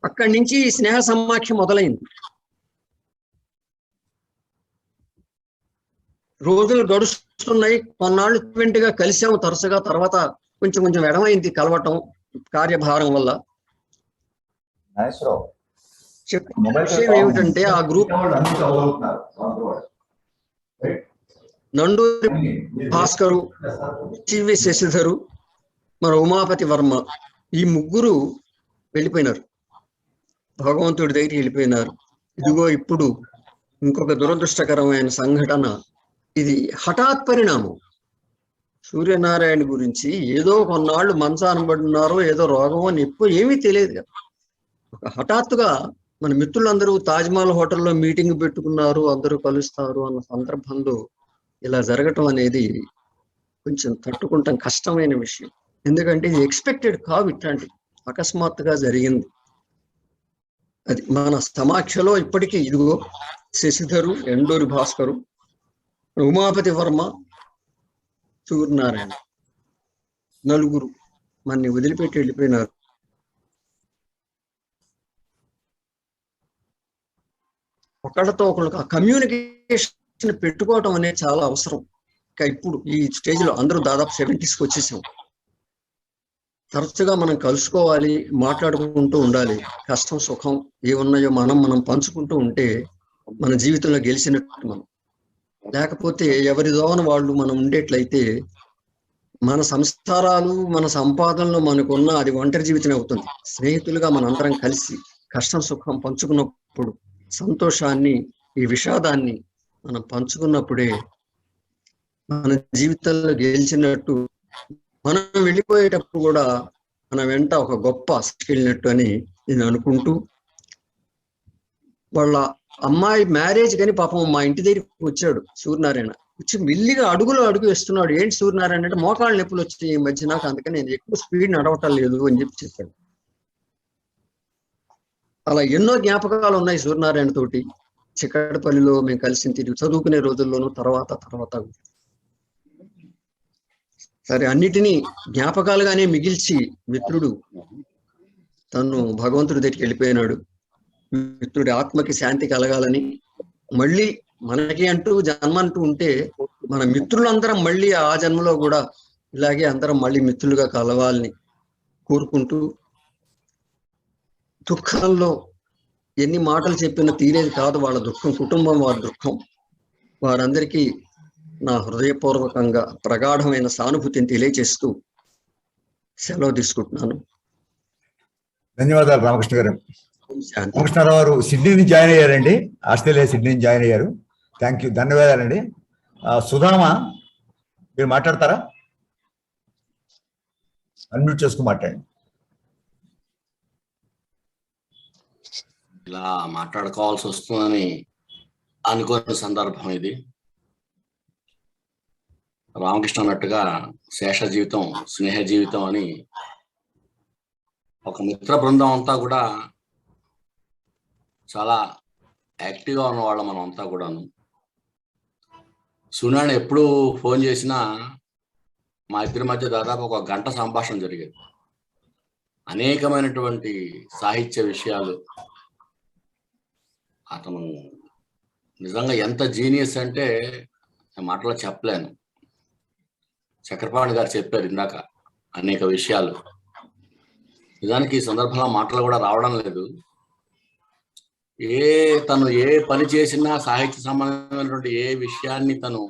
అక్కడి నుంచి స్నేహ సమాఖ్య మొదలైంది. రోజులు గడుస్తున్నాయి, కొన్నాళ్ళు గా కలిసాము తరచుగా. తర్వాత కొంచెం కొంచెం ఎడమైంది కలవటం కార్యభారం వల్ల. విషయం ఏమిటంటే ఆ గ్రూప్ నండూరి భాస్కరు, చివి శశిధరు, మన ఉమాపతి వర్మ, ఈ ముగ్గురు వెళ్ళిపోయినారు, భగవంతుడి దగ్గరికి వెళ్ళిపోయినారు. ఇదిగో ఇప్పుడు ఇంకొక దురదృష్టకరమైన సంఘటన, ఇది హఠాత్ పరిణామం. సూర్యనారాయణ గురించి ఏదో కొన్నాళ్ళు మంచాన పడున్నారో, ఏదో రోగమో నొప్పో ఏమీ తెలియదు కదా. ఒక హఠాత్తుగా మన మిత్రులందరూ తాజ్మహల్ హోటల్లో మీటింగ్ పెట్టుకున్నారు, అందరూ కలుస్తారు అన్న సందర్భంలో ఇలా జరగటం అనేది కొంచెం తట్టుకుంటాం కష్టమైన విషయం. ఎందుకంటే ఇది ఎక్స్పెక్టెడ్ కావు, ఇట్లాంటి అకస్మాత్తుగా జరిగింది. అది మన సమాఖ్యలో ఇప్పటికీ ఇదిగో శశిధరు, ఎండూరి భాస్కరు, ఉమాపతి వర్మ, సూర్యనారాయణ నలుగురు మనని వదిలిపెట్టి వెళ్ళిపోయినారు. ఒకళ్ళతో ఒకళ్ళకి ఆ కమ్యూనికేషన్ పెట్టుకోవటం అనేది చాలా అవసరం. ఇంకా ఇప్పుడు ఈ స్టేజ్ లో అందరూ దాదాపు 70s వచ్చేసాం. తరచుగా మనం కలుసుకోవాలి, మాట్లాడుకుంటూ ఉండాలి. కష్టం సుఖం ఏమున్నాయో మనం పంచుకుంటూ ఉంటే మన జీవితంలో గెలిచినట్టు మనం. లేకపోతే ఎవరి దోవన వాళ్ళు మనం ఉండేట్లయితే మన సంస్కారాలు, మన సంపాదనలో మనకున్న అది ఒంటరి జీవితమే అవుతుంది. స్నేహితులుగా మనందరం కలిసి కష్టం సుఖం పంచుకున్నప్పుడు, సంతోషాన్ని, ఈ విషాదాన్ని మనం పంచుకున్నప్పుడే మన జీవితంలో గెలిచినట్టు. మనం వెళ్ళిపోయేటప్పుడు కూడా మన వెంట ఒక గొప్ప వెళ్ళినట్టు అని నేను అనుకుంటూ, వాళ్ళ అమ్మాయి మ్యారేజ్ కానీ పాపం మా ఇంటి దగ్గరికి వచ్చాడు సూర్యనారాయణ. వచ్చి మెల్లిగా అడుగు వేస్తున్నాడు. ఏంటి సూర్యనారాయణ అంటే, మోకాళ్ళ నొప్పులు వచ్చాయి ఈ మధ్య నాకు, అందుకని నేను ఎక్కువ స్పీడ్ నడవటం లేదు అని చెప్పాడు. అలా ఎన్నో జ్ఞాపకాలు ఉన్నాయి సూర్యనారాయణ తోటి. చిక్కడపల్లిలో మేము కలిసి తిరిగి చదువుకునే రోజుల్లోనూ తర్వాత సరే అన్నిటినీ జ్ఞాపకాలుగానే మిగిల్చి మిత్రుడు తను భగవంతుడి దగ్గరికి వెళ్ళిపోయినాడు. మిత్రుడి ఆత్మకి శాంతి కలగాలని, మళ్ళీ మనకి అంటూ జన్మ అంటూ ఉంటే మన మిత్రులందరం మళ్ళీ ఆ జన్మలో కూడా ఇలాగే అందరం మళ్ళీ మిత్రులుగా కలవాలని కోరుకుంటూ, దుఃఖంలో ఎన్ని మాటలు చెప్పినా తీరేది కాదు వాళ్ళ దుఃఖం, కుటుంబం వారి దుఃఖం. వారందరికీ నా హృదయపూర్వకంగా ప్రగాఢమైన సానుభూతిని తెలియజేస్తూ సెలవు తీసుకుంటున్నాను. ధన్యవాదాలు రామకృష్ణ గారు. శాంతి. రామకృష్ణారావు గారు సిడ్నీ నుంచి జాయిన్ అయ్యారండి, ఆస్ట్రేలియా సిడ్నీ నుంచి జాయిన్ అయ్యారు. థ్యాంక్ యూ, ధన్యవాదాలండి. సుధామ మీరు మాట్లాడతారా? అన్మ్యూట్ చేసుకుని మాట్లాడండి. ఇలా మాట్లాడుకోవాల్సి వస్తుందని అనుకోని సందర్భం ఇది. రామకృష్ణ అన్నట్టుగా శేష జీవితం, స్నేహ జీవితం అని ఒక మిత్ర బృందం అంతా కూడా చాలా యాక్టివ్గా ఉన్నవాళ్ళం మనం అంతా కూడాను. సునాని ఎప్పుడు ఫోన్ చేసినా మా ఇద్దరి మధ్య దాదాపు 1 గంట సంభాషణ జరిగేది. అనేకమైనటువంటి సాహిత్య విషయాలు. అతను నిజంగా ఎంత జీనియస్ అంటే మాటలో చెప్పలేను. చక్రపాణి గారు చెప్పారు ఇందాక అనేక విషయాలు. నిజానికి ఈ సందర్భంలో మాటలు కూడా రావడం లేదు. తను ఏ పని చేసినా, సాహిత్య సంబంధమైనటువంటి ఏ విషయాన్ని తను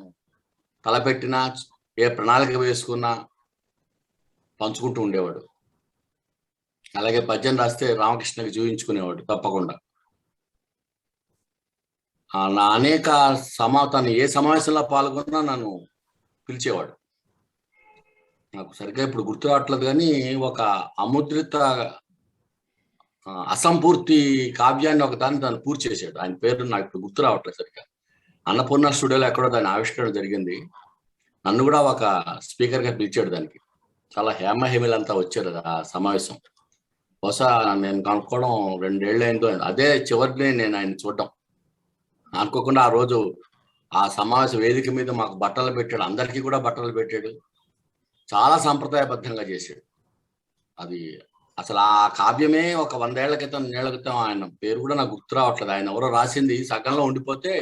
తలపెట్టినా, ఏ ప్రణాళిక వేసుకున్నా పంచుకుంటూ ఉండేవాడు. అలాగే పద్యం రాస్తే రామకృష్ణకి చూపించుకునేవాడు తప్పకుండా. నా అనేక తను ఏ సమావేశంలో పాల్గొన్నా నన్ను పిలిచేవాడు. నాకు సరిగ్గా ఇప్పుడు గుర్తు రావట్లేదు కానీ ఒక అముద్రిత అసంపూర్తి కావ్యాన్ని దాన్ని పూర్తి చేశాడు. ఆయన పేరు నాకు ఇప్పుడు గుర్తు రావట్లేదు సరిగ్గా. అన్నపూర్ణ స్టూడియోలో ఎక్కడో దాని ఆవిష్కరణ జరిగింది. నన్ను కూడా ఒక స్పీకర్గా పిలిచాడు. దానికి చాలా హేమహేమిలంతా వచ్చారు ఆ సమావేశం. బహుశా నేను కనుక్కోవడం 2 ఏళ్ళు అయిందో, అదే చివరిని నేను ఆయన చూడడం. అనుకోకుండా ఆ రోజు ఆ సమావేశ వేదిక మీద మాకు బట్టలు పెట్టాడు, అందరికీ కూడా బట్టలు పెట్టాడు. చాలా సాంప్రదాయబద్ధంగా చేశాడు. అది అసలు ఆ కావ్యమే ఒక 100 ఏళ్ల క్రితం, 100 ఏళ్ల క్రితం, ఆయన పేరు కూడా నాకు గుర్తు రావట్లేదు. ఆయన ఎవరో రాసింది సగంలో ఉండిపోతే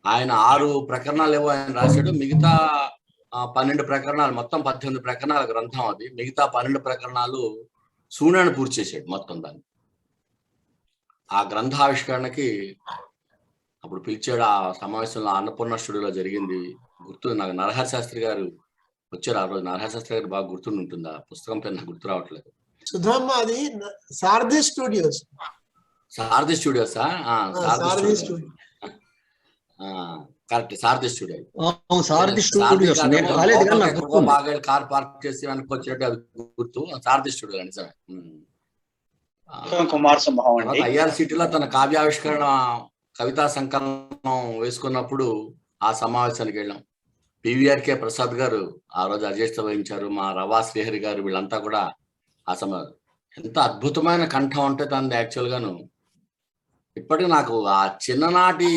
ఆయన 6 ప్రకరణాలు ఏవో ఆయన రాశాడు. మిగతా 12 ప్రకరణాలు, మొత్తం 18 ప్రకరణాల గ్రంథం అది. మిగతా 12 ప్రకరణాలు సూనాన్ని పూర్తి చేశాడు మొత్తం దాన్ని. ఆ గ్రంథావిష్కరణకి అప్పుడు పిలిచాడు. ఆ సమావేశంలో అన్నపూర్ణ స్టూడియోలో జరిగింది. గుర్తు నాకు, నరహరి శాస్త్రి గారు వచ్చారు ఆ రోజు. నరహరి శాస్త్రి గారు బాగా గుర్తుండి ఉంటుంది. ఆ పుస్తకం పేరు నాకు గుర్తు రావట్లేదు. సుధామ్మ అది సారథి స్టూడియోస్. సారథి స్టూడియోసా? సారథి స్టూడియో కరెక్ట్, సారథి స్టూడియో. సారథి స్టూడియోస్ నేను రాలేదు కానీ నాకు గుర్తుంది. బాగా కార్ పార్క్ చేసి వెనక్కి వచ్చినట్టు అది గుర్తు. సారథి స్టూడియో నిజమే. కుమార్ సంభవం అండి. IRCTలో తన కావ్యావిష్కరణ కవితా సంకలనం వేసుకున్నప్పుడు ఆ సమావేశానికి వెళ్ళాం. PVRK ప్రసాద్ గారు ఆ రోజు అధ్యక్షత వహించారు. మా రవా శ్రీహరి గారు వీళ్ళంతా కూడా ఆ ఎంత అద్భుతమైన కంఠం అంటే తనది. యాక్చువల్ గాను ఇప్పటికి నాకు ఆ చిన్ననాటి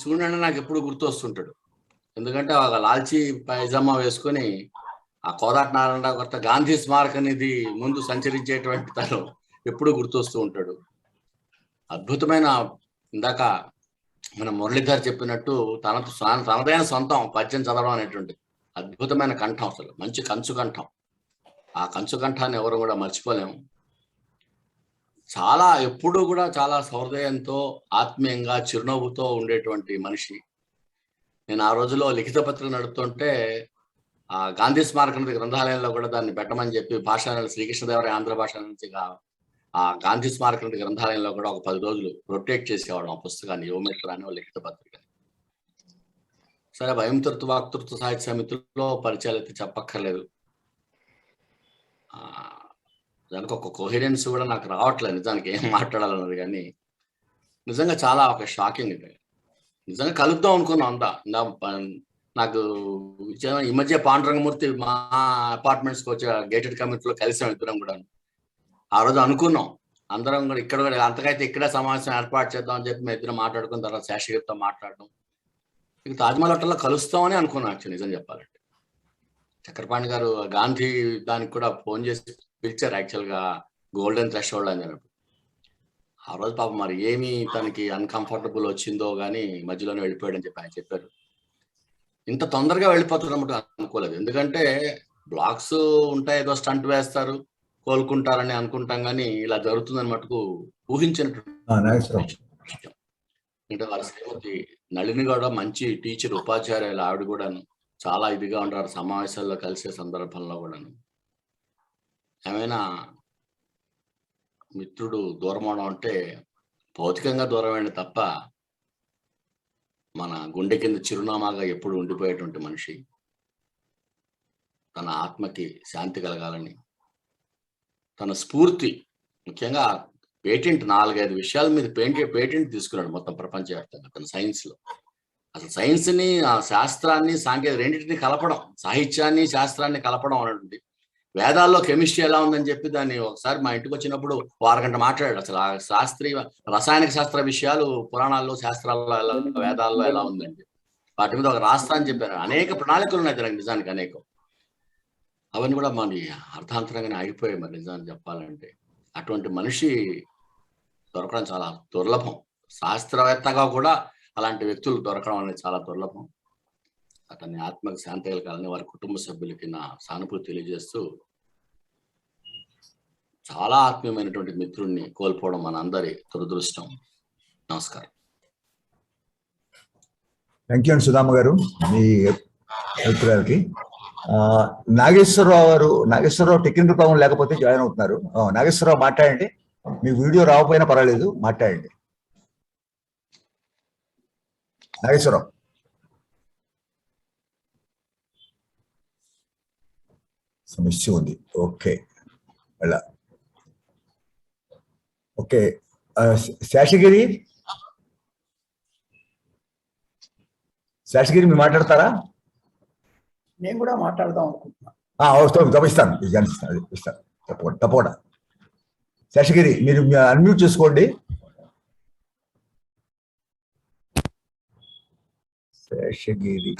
సూర్యుడు నాకు ఎప్పుడు గుర్తొస్తుంటాడు. ఎందుకంటే ఒక లాల్చీ పైజామా వేసుకొని ఆ కోదాట నారాయణరావు కొత్త గాంధీ స్మారక నిధి ముందు సంచరించేటువంటి తను ఎప్పుడు గుర్తొస్తూ ఉంటాడు. అద్భుతమైన, ఇందాక మన మురళీధర్ చెప్పినట్టు తనదైన సొంతం పద్యం చదవడం అనేటువంటి అద్భుతమైన కంఠం, అసలు మంచి కంచు కంఠం. ఆ కంచు కంఠాన్ని ఎవరు కూడా మర్చిపోలేము. చాలా ఎప్పుడూ కూడా చాలా సౌహృదయంతో ఆత్మీయంగా చిరునవ్వుతో ఉండేటువంటి మనిషి. నేను ఆ రోజులో లిఖిత పత్రిక నడుపుతుంటే ఆ గాంధీ స్మారక నిధి గ్రంథాలయంలో కూడా దాన్ని పెట్టమని చెప్పి శ్రీకృష్ణదేవరాయ ఆంధ్ర భాష నుంచి ఆ గాంధీ స్మారక నిధి గ్రంథాలయంలో కూడా ఒక 10 రోజులు రొటేట్ చేసేవాడు ఆ పుస్తకాన్ని, యువమిత్ర అని లిఖిత పత్రిక. సరే, భయంతృత్వ వాక్తృత్వ సాహిత్య సమితిలో పరిచయాలు అయితే చెప్పక్కర్లేదు. దానికి ఒక కోహెరెన్స్ కూడా నాకు రావట్లేదు నిజానికి, ఏం మాట్లాడాలన్నది. కానీ నిజంగా చాలా ఒక షాకింగ్. ఇది నిజంగా కలుద్దాం అనుకున్నాం అంతా. నాకు ఈ మధ్య పాండురంగమూర్తి మా అపార్ట్మెంట్స్కి వచ్చే గేటెడ్ కమ్యూనిటీలో కలిసాం ఇద్దరం కూడా. ఆ రోజు అనుకున్నాం అందరం కూడా ఇక్కడ కూడా అంతకైతే ఇక్కడే సమావేశం ఏర్పాటు చేద్దాం అని చెప్పి మేము ఇద్దరం మాట్లాడుకున్న తర్వాత శేషగిరితో మాట్లాడడం, ఇక తాజ్మహల్ హోటల్లో కలుస్తామని అనుకున్నాం. యాక్చువల్ నిజం చెప్పాలంటే చక్రపాణి గారు గాంధీ దానికి కూడా ఫోన్ చేసి పిలిచారు యాక్చువల్గా గోల్డెన్ థ్రెషోల్డ్ అని చెప్పి. ఆ రోజు పాపం మరి ఏమి తనకి అన్కంఫర్టబుల్ వచ్చిందో కానీ మధ్యలోనే వెళ్ళిపోయాడని చెప్పి ఆయన చెప్పారు. ఇంత తొందరగా వెళ్ళిపోతున్నట్టు అనుకోలేదు. ఎందుకంటే బ్లాక్స్ ఉంటాయి, ఏదో స్టంట్ వేస్తారు, కోలుకుంటారని అనుకుంటాం, కానీ ఇలా జరుగుతుందని మటుకు ఊహించినట్టు. అంటే వాళ్ళ శ్రీమతి నళిని కూడా మంచి టీచర్, ఉపాధ్యాయులు. ఆవిడ కూడాను చాలా ఇదిగా ఉంటారు సమావేశాల్లో కలిసే సందర్భంలో కూడాను. ఏమైనా మిత్రుడు దూరం అవడం అంటే భౌతికంగా దూరమైన తప్ప మన గుండె కింద చిరునామాగా ఎప్పుడు ఉండిపోయేటువంటి మనిషి. తన ఆత్మకి శాంతి కలగాలని, తన స్ఫూర్తి, ముఖ్యంగా పేటెంట్ 4-5 విషయాల మీద పేటెంట్ తీసుకున్నాడు మొత్తం ప్రపంచవ్యాప్తంగా తన సైన్స్ లో. అసలు సైన్స్ ని, శాస్త్రాన్ని, సాంకేతిక రెండింటిని కలపడం, సాహిత్యాన్ని శాస్త్రాన్ని కలపడం అనేది. వేదాల్లో కెమిస్ట్రీ ఎలా ఉందని చెప్పి దాన్ని ఒకసారి మా ఇంటికి వచ్చినప్పుడు 1 అరగంట మాట్లాడాడు. అసలు ఆ శాస్త్రీయ రసాయనిక శాస్త్ర విషయాలు పురాణాల్లో, శాస్త్రాల్లో ఎలా, వేదాల్లో ఎలా ఉందండి, వాటి మీద ఒక రాస్తా అని చెప్పారు. అనేక ప్రణాళికలు ఉన్నాయి దానికి, నిజానికి అనేకం. అవన్నీ కూడా మరి అర్థాంతరంగానే ఆగిపోయాయి మరి నిజాన్ని చెప్పాలంటే. అటువంటి మనిషి దొరకడం చాలా దుర్లభం. శాస్త్రవేత్తగా కూడా అలాంటి వ్యక్తులు దొరకడం అనేది చాలా దుర్లభం. అతన్ని ఆత్మకు శాంతి కలగాలని వారి కుటుంబ సభ్యులకి నా సానుభూతి తెలియజేస్తూ, చాలా ఆత్మీయమైనటువంటి మిత్రుడిని కోల్పోవడం మన అందరి దురదృష్టం. నమస్కారం. థ్యాంక్ యూ అండి సుధామ గారు మీ అభిప్రాయాలకి. నాగేశ్వరరావు టెక్నికల్ ప్రాబ్లం లేకపోతే జాయిన్ అవుతున్నారు. నాగేశ్వరరావు మాట్లాడండి. మీ వీడియో రాకపోయినా పర్వాలేదు, మాట్లాడండి. నాగేశ్వరరావు. సమస్య ఉంది. Okay, okay. శేషగిరి మీరు మాట్లాడతారా? నేను కూడా మాట్లాడదాం అనుకుంటున్నా. ఇస్తాను తప్పకుండా. శేషగిరి మీరు అన్మ్యూట్ చేసుకోండి. శేషగిరి.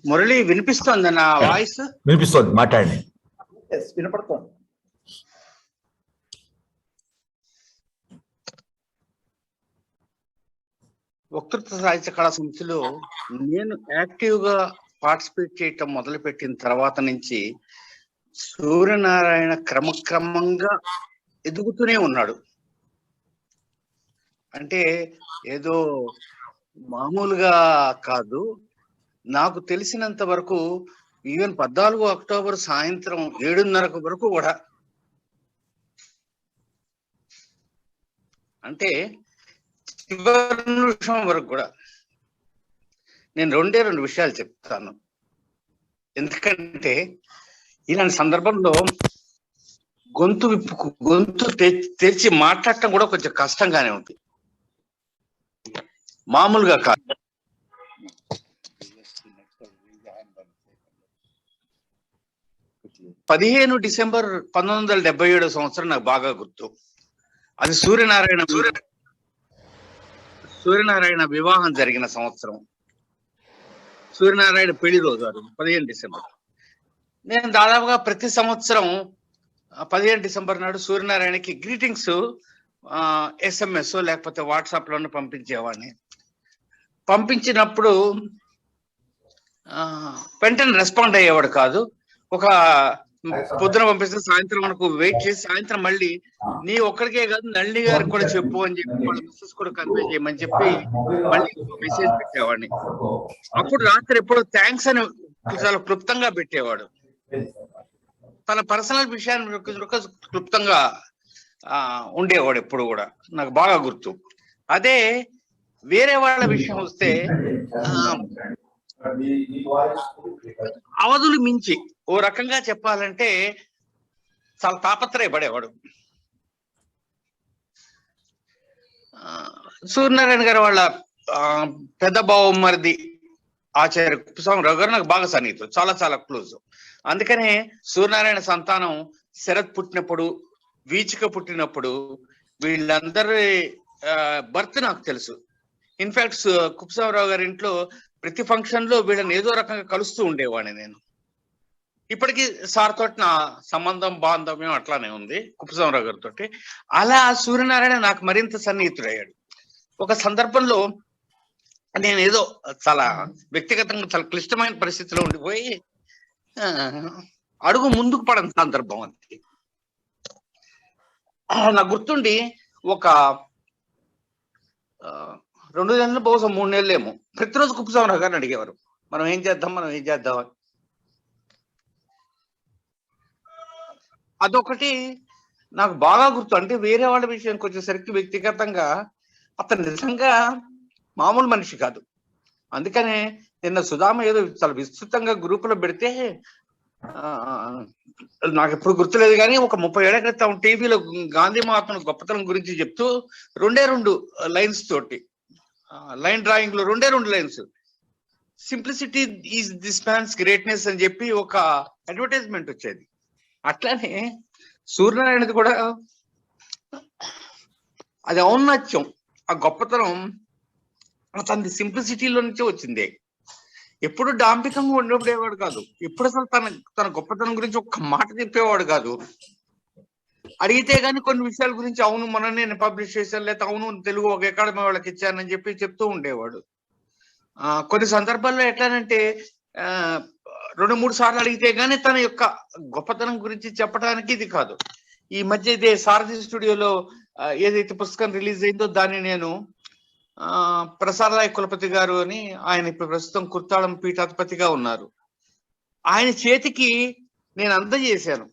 మురళి వినిపిస్తోంది నా వాయిస్? వినిపిస్తోంది, మాట్లాడండి. వినపడుతోంది. వక్తృత్వ సాహిత్య కళా సమితిలో నేను యాక్టివ్ గా పార్టిసిపేట్ చేయటం మొదలుపెట్టిన తర్వాత నుంచి సూర్యనారాయణ క్రమక్రమంగా ఎదుగుతూనే ఉన్నాడు. అంటే ఏదో మామూలుగా కాదు, నాకు తెలిసినంత వరకు ఈవెన్ 14 అక్టోబర్ సాయంత్రం 7:30 వరకు కూడా, అంటే చివరి నిమిషం వరకు కూడా నేను రెండు విషయాలు చెప్తాను. ఎందుకంటే ఇలాంటి సందర్భంలో గొంతు తెరిచి మాట్లాడటం కూడా కొంచెం కష్టంగానే ఉంటుంది, మామూలుగా కాదు. డిసెంబర్ 1977 సంవత్సరం నాకు బాగా గుర్తు. అది సూర్యనారాయణ వివాహం జరిగిన సంవత్సరం. సూర్యనారాయణ పెళ్లి రోజు 15 డిసెంబర్. నేను దాదాపుగా ప్రతి సంవత్సరం 15 డిసెంబర్ నాడు సూర్యనారాయణకి గ్రీటింగ్స్ SMS లేకపోతే వాట్సాప్ లోనే పంపించేవాడిని. పంపించినప్పుడు వెంటనే రెస్పాండ్ అయ్యేవాడు కాదు. ఒక పొద్దున పంపిస్తే సాయంత్రం మనకు వెయిట్ చేసి సాయంత్రం మళ్ళీ నీ ఒక్కడికే కాదు నళిని గారికి కూడా చెప్పు అని చెప్పి వాళ్ళ మిస్సెస్ కూడా కన్వే చేయమని చెప్పి మళ్ళీ మెసేజ్ పెట్టేవాడిని. అప్పుడు రాత్రి ఎప్పుడు థ్యాంక్స్ అని చాలా క్లుప్తంగా పెట్టేవాడు. తన పర్సనల్ విషయాన్ని క్లుప్తంగా ఉండేవాడు ఎప్పుడు కూడా, నాకు బాగా గుర్తు. అదే వేరే వాళ్ళ విషయం వస్తే అవధులు మించి ఓ రకంగా చెప్పాలంటే చాలా తాపత్రయపడేవాడు. సూర్యనారాయణ గారు వాళ్ళ పెద్ద బావమరిది ఆచార్య కుప్పస్వామిరావు గారు నాకు బాగా సన్నిహితులు, చాలా చాలా క్లోజ్. అందుకనే సూర్యనారాయణ సంతానం శరత్ పుట్టినప్పుడు, వీచిక పుట్టినప్పుడు వీళ్ళందరి బర్త్ నాకు తెలుసు. ఇన్ఫాక్ట్ కుప్పస్వామిరావు గారి ఇంట్లో ప్రతి ఫంక్షన్ లో వీళ్ళని ఏదో రకంగా కలుస్తూ ఉండేవాడిని నేను. ఇప్పటికీ సార్ తోటి నా సంబంధం బాంధవ్యం అట్లానే ఉంది కుప్పస్వామిరావు గారితో. అలా సూర్యనారాయణ నాకు మరింత సన్నిహితుడయ్యాడు. ఒక సందర్భంలో నేను ఏదో చాలా వ్యక్తిగతంగా చాలా క్లిష్టమైన పరిస్థితిలో ఉండిపోయి అడుగు ముందుకు పడని సందర్భం అది. నాకు గుర్తుండి ఒక 2 నెలలు బహుశా 3 నెలలేమో ప్రతిరోజు కుప్పస్వామిరావు గారిని అడిగేవారు, మనం ఏం చేద్దాం అని. అదొకటి నాకు బాగా గుర్తు. అంటే వేరే వాళ్ళ విషయానికి వచ్చేసరికి వ్యక్తిగతంగా అతను నిజంగా మామూలు మనిషి కాదు. అందుకనే నిన్న సుధామ ఏదో చాలా విస్తృతంగా గ్రూపులో పెడితే నాకు ఎప్పుడు గుర్తులేదు కానీ ఒక 30 ఏళ్ల క్రితం టీవీలో గాంధీ మహాత్ముల గొప్పతనం గురించి చెప్తూ 2 లైన్స్ తోటి లైన్ డ్రాయింగ్ లో 2 lines simplicity is this man's greatness అని చెప్పి ఒక అడ్వర్టైజ్మెంట్ వచ్చేది. అట్లానే సూర్యనారాయణది కూడా అది ఔన్నత్యం, ఆ గొప్పతనం అతని సింప్లిసిటీలో నుంచే వచ్చింది. ఎప్పుడు డాంబికంగా ఉండేవాడు కాదు, ఎప్పుడు అసలు తన గొప్పతనం గురించి ఒక్క మాట చెప్పేవాడు కాదు. అడిగితే గానీ కొన్ని విషయాల గురించి అవును మొన్న నేను పబ్లిష్ చేశాను, లేకపోతే అవును తెలుగు ఒక అకాడమీ వాళ్ళకి ఇచ్చానని చెప్పి చెప్తూ ఉండేవాడు. కొన్ని సందర్భాల్లో ఎట్లానంటే 2-3 సార్లు అడిగితే గానీ తన యొక్క గొప్పతనం గురించి చెప్పడానికి ఇది కాదు. ఈ మధ్య ఇదే సారథి స్టూడియోలో ఏదైతే పుస్తకం రిలీజ్ అయిందో దాన్ని నేను ప్రసాదరాయ్ కులపతి గారు అని, ఆయన ఇప్పుడు ప్రస్తుతం కుర్తాళం పీఠాధిపతిగా ఉన్నారు, ఆయన చేతికి నేను అందజేశాను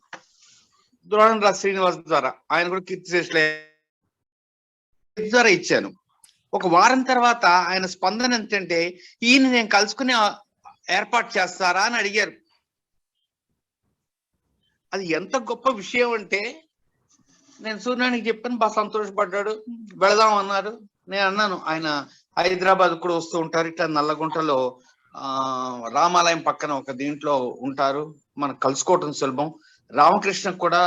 ద్రోణంరాజ్ శ్రీనివాస్ ద్వారా. ఆయన కూడా కీర్తిశేషుల ద్వారా ఇచ్చాను. ఒక వారం తర్వాత ఆయన స్పందన ఏంటంటే ఈయన నేను కలుసుకునే ఏర్పాటు చేస్తారా అని అడిగారు. అది ఎంత గొప్ప విషయం అంటే నేను సూర్యనారాయణకి చెప్పాను, బాగా సంతోషపడ్డాడు, వెళదాం అన్నారు. నేను అన్నాను ఆయన హైదరాబాద్ కూడా వస్తూ ఉంటారు, ఇట్లా నల్లగుంటలో రామాలయం పక్కన ఒక దీంట్లో ఉంటారు, మనం కలుసుకోవటం సులభం. రామకృష్ణ కూడా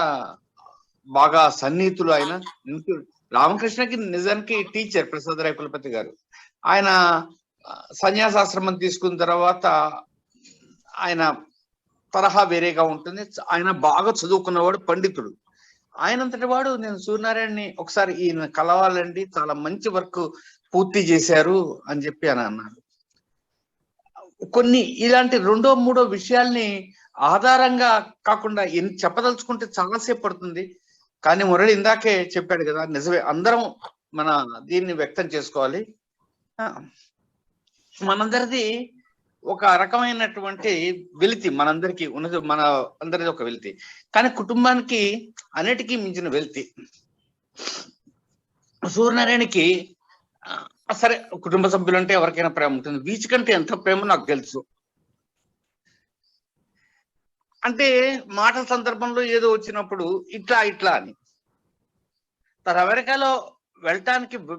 బాగా సన్నిహితులు ఆయన. రామకృష్ణకి నిజానికి టీచర్ ప్రసాదరాయ్ కులపతి గారు. ఆయన సన్యాసాశ్రమం తీసుకున్న తర్వాత ఆయన తరహా వేరేగా ఉంటుంది. ఆయన బాగా చదువుకున్నవాడు, పండితుడు. ఆయనంతటి వాడు నేను సూర్యనారాయణని ఒకసారి ఈయన కలవాలండి, చాలా మంచి వర్క్ పూర్తి చేశారు అని చెప్పి అని అన్నారు. కొన్ని ఇలాంటి 2-3 విషయాల్ని ఆధారంగా కాకుండా చెప్పదలుచుకుంటే చాలాసేపు పడుతుంది. కానీ మురళి ఇందాకే చెప్పాడు కదా, నిజమే, అందరం మన దీన్ని వ్యక్తం చేసుకోవాలి. మనందరిది ఒక రకమైనటువంటి వెలితి మనందరికీ ఉన్నది, మన అందరిది ఒక వెలితి. కానీ కుటుంబానికి అన్నిటికీ మించిన వెలితి సూర్యనారాయణకి. సరే, కుటుంబ సభ్యులు అంటే ఎవరికైనా ప్రేమ ఉంటుంది, బీచ్ కంటే ఎంత ప్రేమ నాకు తెలుసు. అంటే మాటల సందర్భంలో ఏదో వచ్చినప్పుడు ఇట్లా ఇట్లా అని తను అమెరికాలో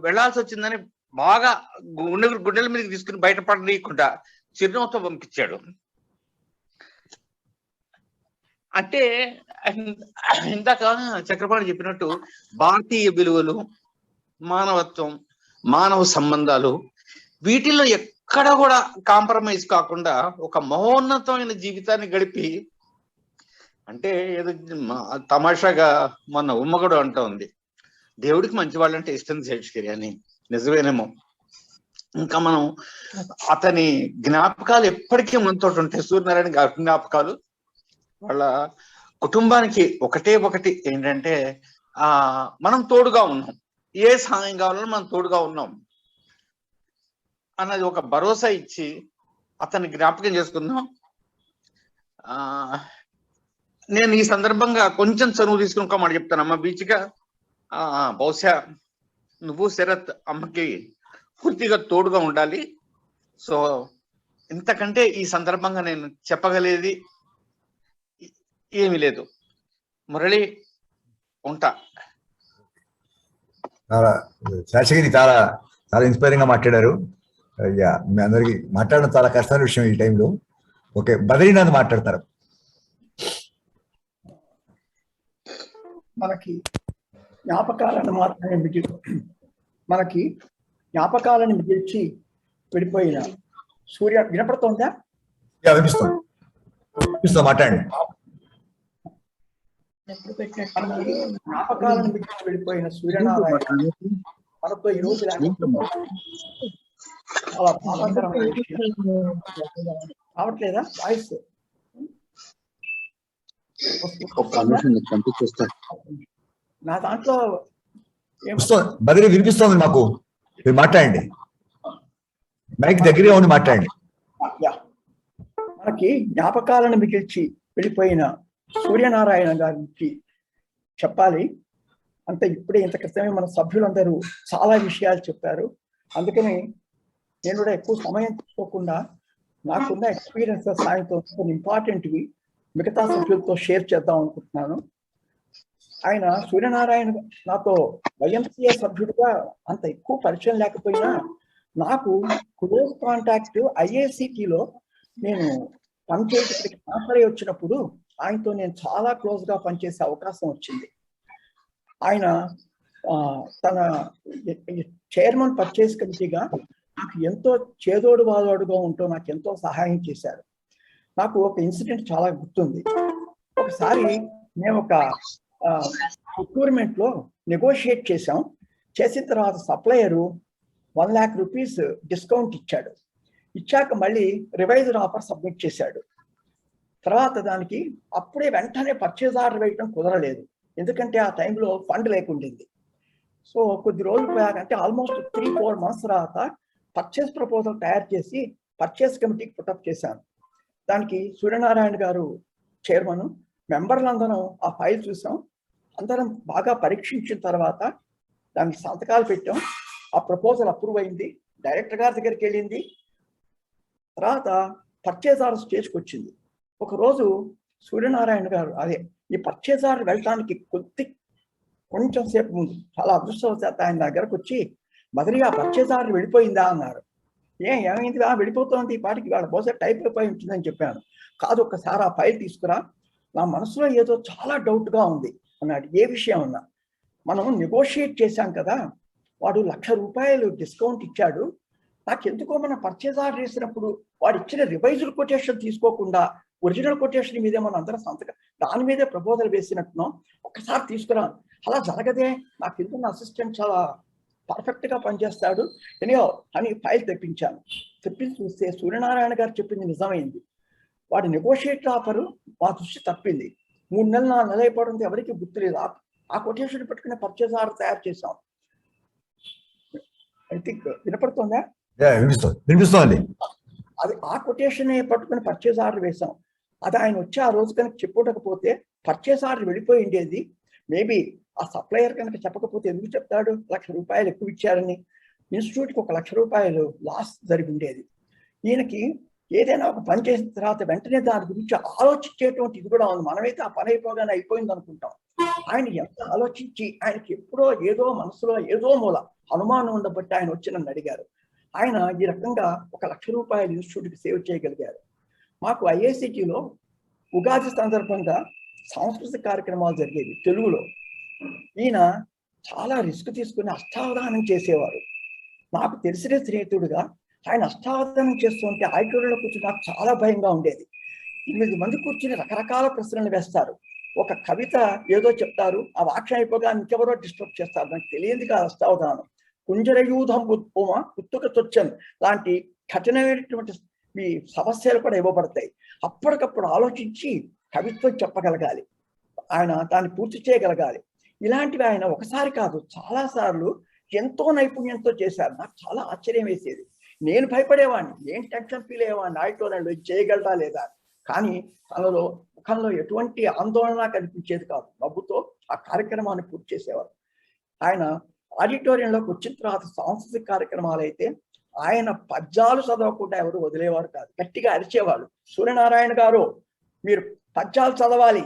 వెళ్ళాల్సి వచ్చిందని బాగా గుండెల మీదకి తీసుకుని బయటపడనీయకుండా చిరునవ్వుతో పంపించాడు. అంటే ఇందాక చక్రపాణి చెప్పినట్టు భారతీయ విలువలు, మానవత్వం, మానవ సంబంధాలు, వీటిల్లో ఎక్కడ కూడా కాంప్రమైజ్ కాకుండా ఒక మహోన్నతమైన జీవితాన్ని గడిపి, అంటే ఏదో తమాషాగా మొన్న ఉమ్మగడు అంటూ ఉంది, దేవుడికి మంచి వాళ్ళంటే ఇష్టం శేషగిరి అని. నిజమేనేమో. ఇంకా మనం అతని జ్ఞాపకాలు ఎప్పటికీ మనతో ఉంటాయి. సూర్యనారాయణ గారి జ్ఞాపకాలు, వాళ్ళ కుటుంబానికి ఒకటే ఒకటి ఏంటంటే మనం తోడుగా ఉన్నాం, ఏ సహాయం కావాలన్నా మనం తోడుగా ఉన్నాం అన్నది ఒక భరోసా ఇచ్చి అతన్ని జ్ఞాపకం చేసుకుందాం. నేను ఈ సందర్భంగా కొంచెం చనువు తీసుకుని ఒక మాట చెప్తాను. అమ్మ బీచ్గా బహుశా నువ్వు శరత్ అమ్మకి పూర్తిగా తోడుగా ఉండాలి. సో ఇంతకంటే ఈ సందర్భంగా నేను చెప్పగలేది ఏమీ లేదు. మురళి, ఉంటా. చాలా శాస్త్రి చాలా చాలా ఇన్స్పైరింగ్ గా మాట్లాడారు. మీ అందరికి మాట్లాడడం చాలా కష్టమైన విషయం ఈ టైంలో. ఓకే, బద్రీనాథ్ మాట్లాడతారు. మనకి జ్ఞాపకాలను మాత్రమే జ్ఞాపకాలను మిగిల్చి విడిపోయిన సూర్య వినపడుతోందా? వినిపిస్తుంది, మాట్లాడండి. జ్ఞాపకాలను మిగిల్చి విడిపోయిన సూర్యనారాయణ మనతో ఈ రోజు చాలా బాధాకరమైన విషయం. రావట్లేదా వాయిస్? నా దాంట్లో బదిలీ వినిపిస్తుంది మాకు, మీరు మాట్లాడండి. మైక్ దగ్గరే ఉండి మాట్లాడండి. మనకి జ్ఞాపకాలను మిగిల్చి వెళ్ళిపోయిన సూర్యనారాయణ గారికి చెప్పాలి. అంతే, ఇప్పుడే ఇంత క్రితమే మన సభ్యులందరూ చాలా విషయాలు చెప్పారు. అందుకని నేను కూడా ఎక్కువ సమయం తీసుకోకుండా నాకున్న ఎక్స్పీరియన్సెస్ ఆయనతో కొన్ని ఇంపార్టెంట్వి మిగతా సభ్యులతో షేర్ చేద్దాం అనుకుంటున్నాను. ఆయన సూర్యనారాయణ నాతో వైఎంసీఏ సభ్యుడిగా అంత ఎక్కువ పరిచయం లేకపోయినా నాకు క్లోజ్ కాంటాక్ట్ ఐఏసిటీలో నేను పనిచేసి ట్రాన్స్ఫర్ అయ్యి వచ్చినప్పుడు ఆయనతో నేను చాలా క్లోజ్ గా పనిచేసే అవకాశం వచ్చింది. ఆయన తన చైర్మన్ పర్చేస్ కమిటీగా నాకు ఎంతో చేదోడు వాదోడుగా ఉంటూ నాకు ఎంతో సహాయం చేశారు. నాకు ఒక ఇన్సిడెంట్ చాలా గుర్తుంది. ఒకసారి మేము ఒక ప్రొక్యూర్మెంట్ లో నెగోషియేట్ చేసాం. చేసిన తర్వాత సప్లయరు 1 lakh rupees డిస్కౌంట్ ఇచ్చాడు. ఇచ్చాక మళ్ళీ రివైజ్డ్ ఆఫర్ సబ్మిట్ చేశాడు. తర్వాత దానికి అప్పుడే వెంటనే పర్చేజ్ ఆర్డర్ వేయడం కుదరలేదు, ఎందుకంటే ఆ టైంలో ఫండ్ లేకుండింది. సో కొద్ది రోజులు పోయాకంటే ఆల్మోస్ట్ 3-4 months తర్వాత పర్చేస్ ప్రపోజల్ తయారు చేసి పర్చేస్ కమిటీకి పుటప్ చేశాను. దానికి సూర్యనారాయణ గారు చైర్మన్, మెంబర్లందరం ఆ ఫైల్ చూసాం. అందరం బాగా పరీక్షించిన తర్వాత దానికి సంతకాలు పెట్టాం. ఆ ప్రపోజల్ అప్రూవ్ అయింది, డైరెక్టర్ గారి దగ్గరికి వెళ్ళింది. తర్వాత పర్చేజ్ ఆర్డర్ స్టేజ్కి వచ్చింది. ఒకరోజు సూర్యనారాయణ గారు ఈ పర్చేజ్ ఆర్డర్ వెళ్ళటానికి కొంచెం సేపు ముందు చాలా అదృష్టవశాత్తు ఆయన దగ్గరకు వచ్చి, బదిలీ ఆ పర్చేజ్ ఆర్డర్ వెళ్ళిపోయిందా అన్నారు. ఏమైంది? వెళ్ళిపోతుంది, ఈ పాటికి వాళ్ళ బహుశా టైప్ అయిపోయి ఉంటుందని చెప్పాను. కాదు, ఒక్కసారి ఆ ఫైల్ తీసుకురా, నా మనసులో ఏదో చాలా డౌట్గా ఉంది అన్నాడు. ఏ విషయం అన్నా, మనం నెగోషియేట్ చేశాం కదా, వాడు 1,00,000 రూపాయలు డిస్కౌంట్ ఇచ్చాడు. నాకు ఎందుకో మనం పర్చేజ్ ఆర్డర్ చేసినప్పుడు వాడు ఇచ్చిన రివైజ్డ్ కొటేషన్ తీసుకోకుండా ఒరిజినల్ కొటేషన్ మీదే మనం అందరం సంతకం దాని మీదే ప్రపోజల్ వేసినట్టున్నాం, ఒక్కసారి తీసుకురా. అలా జరగదే, నాకు ఎందుకు నా అసిస్టెంట్ చాలా పర్ఫెక్ట్ గా పనిచేస్తాడు ఎనియో అని ఫైల్ తెప్పించాను. తెప్పించి చూస్తే సూర్యనారాయణ గారు చెప్పింది నిజమైంది. వాడి నెగోషియేటర్ ఆఫరు మా దృష్టి తప్పింది. 3 నెలలు 4 నెలలు అయిపోవడంతో ఎవరికి గుర్తులేదు. ఆ కొటేషన్ పెట్టుకునే పర్చేజ్ ఆర్డర్ తయారు చేసాం. ఐ థింక్ వినపడుతుందా? వినిపిస్తుంది. అది ఆ కొటేషన్ పట్టుకుని పర్చేస్ ఆర్డర్ వేశాం. అది ఆయన వచ్చి ఆ రోజు కనుక చెప్పుకోకపోతే పర్చేస్ ఆర్డర్ వెళ్ళిపోయి ఉండేది. మేబీ ఆ సప్లయర్ కనుక చెప్పకపోతే ఎందుకు చెప్తాడు, ₹1,00,000 ఎక్కువ ఇచ్చారని. ఇన్స్టిట్యూట్కి ₹1,00,000 లాస్ జరిగి ఉండేది. ఈయనకి ఏదైనా ఒక పని చేసిన తర్వాత వెంటనే దాని గురించి ఆలోచించేటువంటి ఇది కూడా ఉంది. మనమైతే ఆ పని అయిపోగానే అయిపోయింది అనుకుంటాం. ఆయన ఎంత ఆలోచించి, ఆయనకి ఎప్పుడో ఏదో మనసులో ఏదో మూల అనుమానం ఉండబట్టి ఆయన వచ్చి నన్ను అడిగారు. ఆయన ఈ రకంగా ₹1,00,000 ఇన్స్టిట్యూట్కి సేవ్ చేయగలిగారు. మాకు ఐఐసిటిలో ఉగాది సందర్భంగా సాంస్కృతిక కార్యక్రమాలు జరిగేవి తెలుగులో. ఈయన చాలా రిస్క్ తీసుకుని అష్టావధానం చేసేవారు. నాకు తెలిసిన స్నేహితుడుగా ఆయన అష్టావధానం చేస్తుంటే ఆడిటోరియంలో కూర్చుని నాకు చాలా భయంగా ఉండేది. 8 మంది కూర్చుని రకరకాల ప్రశ్నలు వేస్తారు. ఒక కవిత ఏదో చెప్తారు, ఆ వాక్యం అయిపోగా ఇంకెవరో డిస్టర్బ్ చేస్తారు. నాకు తెలియదు కాదు అష్టావధానం. కుంజరయూధం ఉమ పుత్తుక తొచ్చన్ లాంటి కఠినమైనటువంటి ఈ సమస్యలు కూడా ఇవ్వబడతాయి. అప్పటికప్పుడు ఆలోచించి కవిత్వం చెప్పగలగాలి, ఆయన దాన్ని పూర్తి చేయగలగాలి. ఇలాంటివి ఆయన ఒకసారి కాదు చాలా సార్లు ఎంతో నైపుణ్యంతో చేశారు. నాకు చాలా ఆశ్చర్యం వేసేది. నేను భయపడేవాడిని, నేను టెన్షన్ ఫీల్ అయ్యేవాడిని ఆడిటోరియంలో చేయగలరా లేదా. కానీ తనలో ముఖంలో ఎటువంటి ఆందోళన కనిపించేది కాదు. నవ్వుతో ఆ కార్యక్రమాన్ని పూర్తి చేసేవారు. ఆయన ఆడిటోరియంలోకి వచ్చిన తర్వాత సాంస్కృతిక కార్యక్రమాలు అయితే ఆయన పద్యాలు చదవకుండా ఎవరు వదిలేవారు కాదు. గట్టిగా అరిచేవాళ్ళు, సూర్యనారాయణ గారు మీరు పద్యాలు చదవాలి.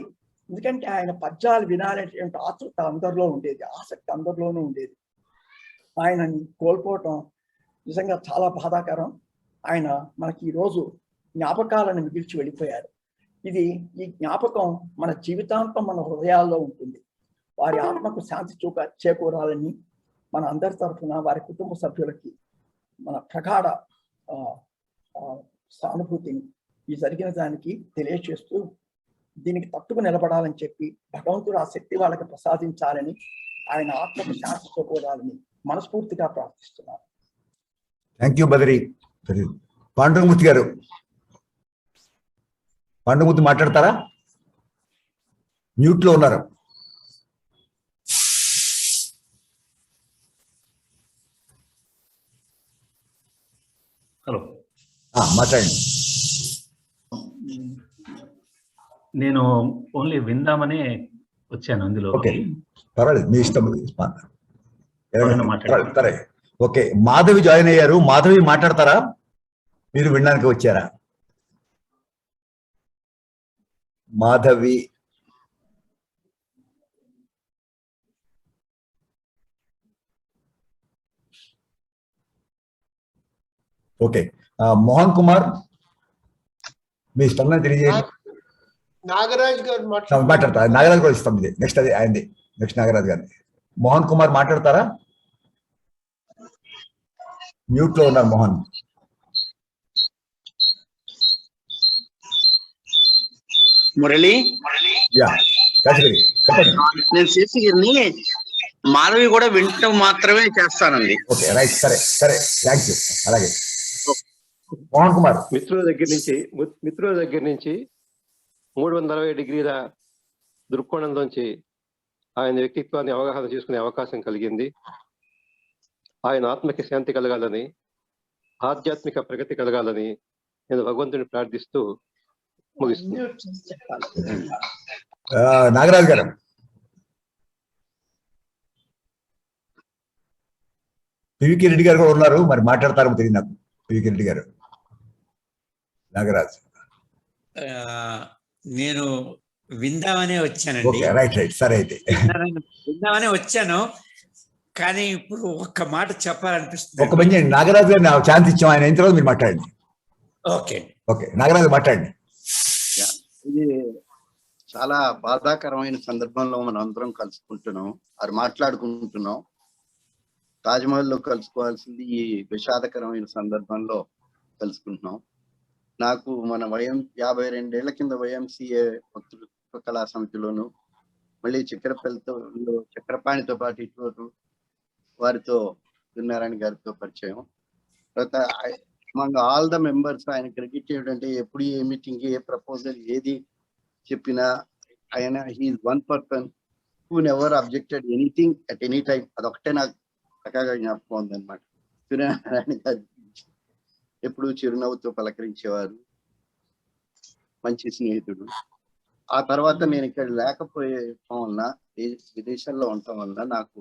ఎందుకంటే ఆయన పద్యాలు వినాలనేటువంటి ఆతృత అందరిలో ఉండేది, ఆసక్తి అందరిలోనూ ఉండేది. ఆయనని కోల్పోవటం నిజంగా చాలా బాధాకరం. ఆయన మనకి ఈరోజు జ్ఞాపకాలను మిగిల్చి వెళ్ళిపోయారు. ఈ జ్ఞాపకం మన జీవితాంతం మన హృదయాల్లో ఉంటుంది. వారి ఆత్మకు శాంతి చేకూరాలని మన అందరి తరఫున వారి కుటుంబ సభ్యులకి మన ప్రగాఢ సానుభూతిని ఈ జరిగిన దానికి తెలియచేస్తూ దీనికి తట్టుకు నిలబడాలని చెప్పి భగవంతుడు ఆ శక్తి వాళ్ళకి ప్రసాదించాలని, ఆయన ఆత్మకు శాంతి చేకూరాలని మనస్ఫూర్తిగా ప్రార్థిస్తున్నాను. Thank you Badari. పాండురంగమూర్తి గారు, పాండురంగమూర్తి మాట్లాడతారా? మ్యూట్ లో ఉన్నారు. హలో, మాట్లాడండి. నేను ఓన్లీ విందామని వచ్చాను అందులో. ఓకే, పర్వాలేదు, మీ ఇష్టం. మాట్లాడారు. సరే, ఓకే. మాధవి జాయిన్ అయ్యారు. మాధవి మాట్లాడతారా? మీరు వినడానికి వచ్చారా? మాధవి, ఓకే. మోహన్ కుమార్, మీ స్పందన తెలియజేయండి. నాగరాజ్ గారు మాట్లాడతారా? నాగరాజ్ కూడా ఇస్తాం. ఇది నెక్స్ట్, అది ఆయనది. నెక్స్ట్ నాగరాజ్ గారిని. మోహన్ కుమార్ మాట్లాడతారా? మ్యూట్ లో ఉన్నారు మోహన్. మురళి, నేను శేషగిరిని మాధవి కూడా వింటం మాత్రమే చేస్తానండి. Okay, right. సరే సరే, థ్యాంక్ యూ. అలాగే మోహన్ కుమార్. మిత్రుల దగ్గర నుంచి 360 డిగ్రీల దృక్కోణంలోంచి ఆయన వ్యక్తిత్వాన్ని అవగాహన చేసుకునే అవకాశం కలిగింది. ఆయన ఆత్మకి శాంతి కలగాలని, ఆధ్యాత్మిక ప్రగతి కలగాలని నేను భగవంతుని ప్రార్థిస్తూ ముగిస్తున్నాను. నాగరాజు గారు. పివికి రెడ్డి గారు కూడా ఉన్నారు, మరి మాట్లాడతారో తెలియదు నాకు. పివికి రెడ్డి గారు, నాగరాజు. నేను విందామనే వచ్చానండి. రైట్ రైట్, సరే అయితే విందామనే వచ్చాను. కానీ ఇప్పుడు ఒక్క మాట చెప్పాలనిపిస్తుంది. ఒక పని చేయండి, నాగరాజు గారిని ఛాన్స్ ఇచ్చాం, ఆయన అయిన తర్వాత మీరు మాట్లాడండి. ఓకే ఓకే, నాగరాజు మాట్లాడండి. ఇది చాలా బాధాకరమైన సందర్భంలో మనం అందరం కలుసుకుంటున్నాం, అది మాట్లాడుకుంటున్నాం. తాజ్మహల్లో కలుసుకోవాల్సింది ఈ విషాదకరమైన సందర్భంలో కలుసుకుంటున్నాం. నాకు మన 52 ఏళ్ల కింద YMCA వక్తృత్వ కళా సమితిలోను, మళ్ళీ చక్రపాణితో పాటు ఇటు వారితో సూర్యనారాయణ గారితో పరిచయం. తర్వాత ఆల్ ద మెంబర్స్ ఆయన క్రెడిట్ ఏంటంటే ఎప్పుడు ఏ మీటింగ్, ఏ ప్రపోజల్, ఏది చెప్పినా ఆయన he is one person who never objected anything at any time. అదొకటే నాకు చక్కగా జ్ఞాపకం ఉందన్నమాట సూర్యనారాయణ గారి. ఎప్పుడు చిరునవ్వుతో పలకరించేవారు, మంచి స్నేహితుడు. ఆ తర్వాత నేను ఇక్కడ లేకపోవడం వలన, విదేశాల్లో ఉండటం వలన నాకు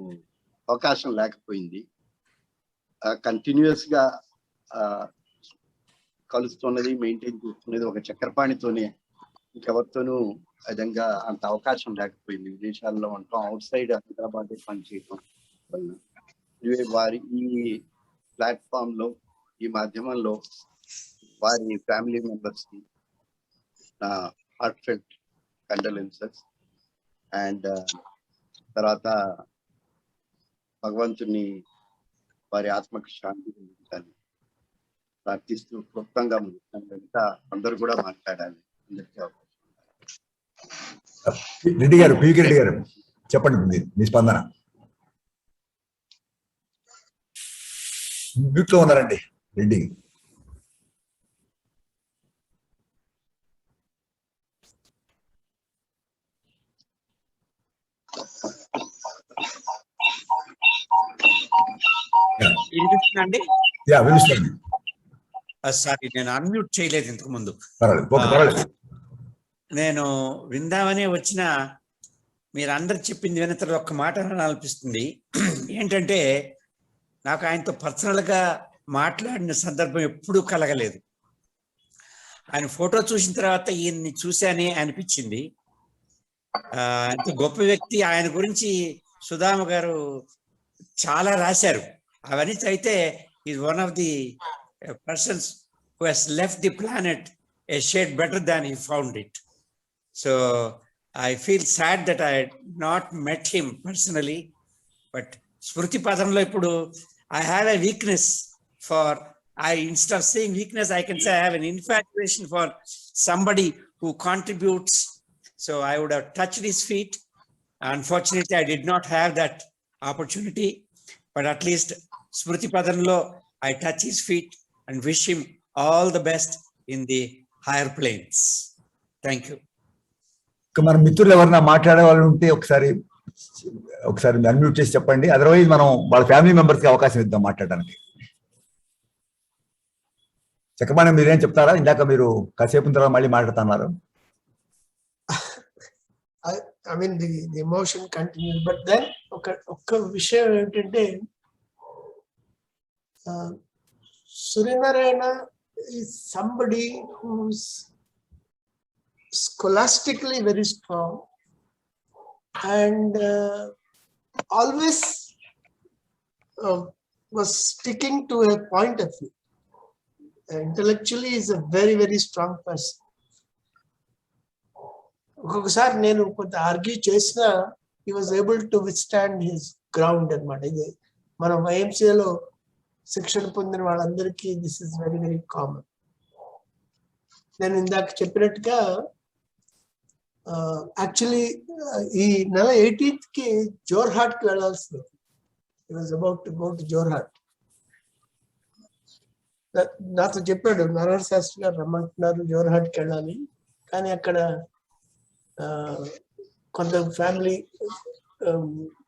అవకాశం లేకపోయింది. కంటిన్యూస్ గా కలుస్తున్నది, మెయింటైన్ చేస్తున్నది ఒక చక్రపాణితోనే. ఇంకెవరితోనూ విధంగా అంత అవకాశం లేకపోయింది. విదేశాల్లో ఉండటం, అవుట్ సైడ్ హైదరాబాద్ పనిచేయటం వలన. వారి ఈ ప్లాట్ఫామ్ లో, ఈ మాధ్యమంలో వారి ఫ్యామిలీ మెంబర్స్ కి నా హార్ట్ఫెల్ట్ కండోలెన్సెస్. అండ్ తర్వాత భగవంతుని వారి ఆత్మకు శాంతి కలిగించాలి ప్రార్థిస్తూ క్లుప్తంగా మిగతా అందరూ కూడా మాట్లాడాలి. అందరికీ రెడ్డి గారు, పివికి రెడ్డి గారు చెప్పండి మీ స్పందన. మ్యూట్ లో ఉన్నారండి రెడ్డి. వినిపిస్తుందండి? వినిపిస్తుంది. సారీ, నేను అన్మ్యూట్ చేయలేదు ఇంతకు ముందు. పర్వాలేదు. నేను విందామనే వచ్చిన మీరందరు చెప్పింది విన్న తర్వాత ఒక్క మాట అనిపిస్తుంది. ఏంటంటే, నాకు ఆయనతో పర్సనల్గా మాట్లాడిన సందర్భం ఎప్పుడూ కలగలేదు. ఆయన ఫోటో చూసిన తర్వాత ఈయన్ని చూశానే అనిపించింది. అంత గొప్ప వ్యక్తి. ఆయన గురించి సుధామ గారు చాలా రాశారు. అవన్నీ అయితే is one of the persons who has left the planet a shade better than he found it. So I feel sad that I had not met him personally, but Smriti Padamlo ippudu I have a weakness for, instead of saying weakness, I can say I have an infatuation for somebody who contributes. So I would have touched his feet. Unfortunately, I did not have that opportunity, but at least Smriti Padamlo, I touch his feet and wish him all the best in the higher planes. Thank you. మన మిత్రులు ఎవరైనా మాట్లాడే వాళ్ళు ఉంటే ఒకసారి unmute చేసి చెప్పండి. Otherwise మనం వాళ్ళ ఫ్యామిలీ మెంబర్స్ కి అవకాశం ఇద్దాం మాట్లాడడానికి. చక్కమని మీరేం చెప్తారా? ఇందాక మీరు కాసేపు తర్వాత మళ్ళీ మాట్లాడుతున్నారు. I mean the emotion continues, but then ఒక్క విషయం ఏంటంటే, Suryanarayana is somebody who's scholastically very strong and always was sticking to a point of view. Intellectually is a very, very strong person. ఒక్కొక్కసారి నేను కొంత ఆర్గ్యూ చేసినా he was able to withstand his ground అన్నమాట. ఇది మన వైఎంసీఏలో శిక్షణ పొందిన వాళ్ళందరికీ this is very very common. నేను ఇందాక చెప్పినట్టుగా యాక్చువల్లీ ఈ నెల 18th కి జోర్హాట్ కి వెళ్ళాల్సింది. He was about to go to Jorhat. నాతో చెప్పాడు, నరహరి శాస్త్రి గారు రమ్మంటున్నారు, జోర్హాట్కి వెళ్ళాలి. కానీ అక్కడ కొంత ఫ్యామిలీ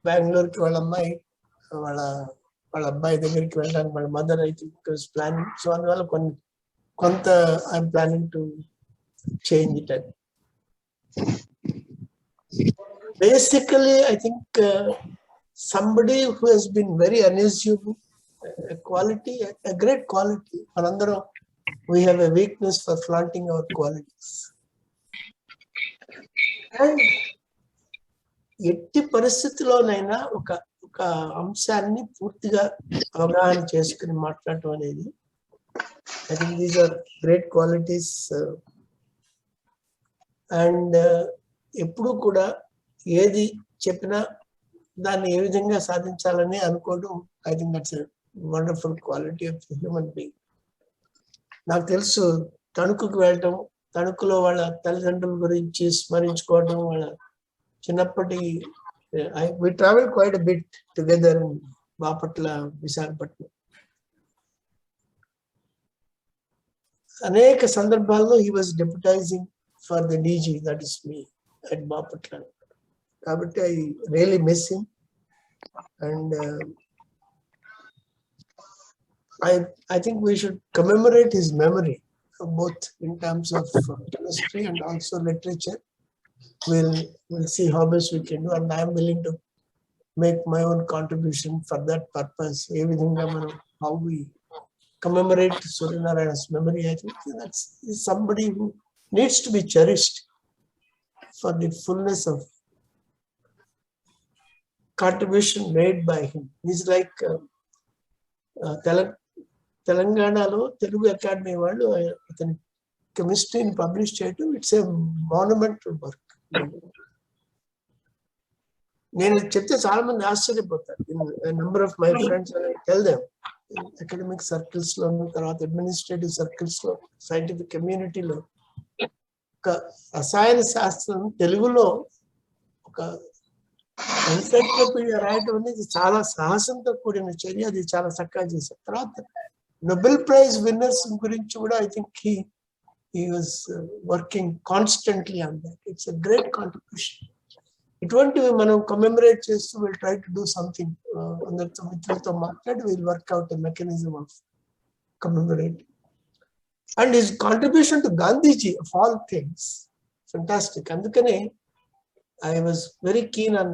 బెంగళూరుకి వాళ్ళ అమ్మాయి వాళ్ళ అబ్బాయి దగ్గరికి వెళ్ళడానికి వాళ్ళ మదర్ అయితే ప్లానింగ్. సో అందువల్ల కొంత I'm planning to change it. అది basically I think somebody who has been very unassuming, a quality, a great quality. Manandaram, we have a weakness for flaunting our qualities. And ఎట్టి పరిస్థితిలోనైనా ఒక అంశాన్ని పూర్తిగా అవగాహన చేసుకుని మాట్లాడటం అనేది, I think these are great qualities. And ఎప్పుడు కూడా ఏది చెప్పినా దాన్ని ఏ విధంగా సాధించాలని అనుకోవడం, I think that's a wonderful quality of human being. నాకు తెలుసు, తణుకుకు వెళ్ళటం, తణుకులో వాళ్ళ తల్లిదండ్రుల గురించి స్మరించుకోవడం, వాళ్ళ చిన్నప్పటి we traveled quite a bit together in Bapatla, Visakhapatnam. అనేక సందర్భాల్లో he was deputizing for the DG, that is me, at Bapatla. కాబట్టి I really miss him. And I think we should commemorate his memory, both in terms of chemistry and also literature. We'll see how best we can do, and I am willing to make my own contribution for that purpose. How we commemorate Suryanarayan's memory, I think that's somebody who needs to be cherished for the fullness of contribution made by him. He's like తెలంగాణలో Telugu academy వాళ్ళు అతని కెమిస్ట్రీని publish చేయటం it's a monumental work. నేను చెప్తే చాలా మంది ఆశ్చర్యపోతారు. Number of my friends tell them academic circles లో, తర్వాత అడ్మినిస్ట్రేటివ్ సర్కిల్స్ లో, సైంటిఫిక్ కమ్యూనిటీలో ఒక రసాయన శాస్త్రం తెలుగులో ఒక ఎన్సైక్లోపీడియా రాయటం అనేది చాలా సాహసంతో కూడిన చర్య. అది చాలా చక్కగా చేశారు. తర్వాత నోబెల్ ప్రైజ్ విన్నర్స్ గురించి కూడా I think he was working constantly on that. It's a great contribution. ఇటువంటివి మనం కమెమరేట్ చేస్తూ will try to do something. అందరితో మిత్రులతో మాట్లాడి will work out a mechanism of commemorate. And his contribution to Gandhiji of all things fantastic. అందుకనే I was very keen on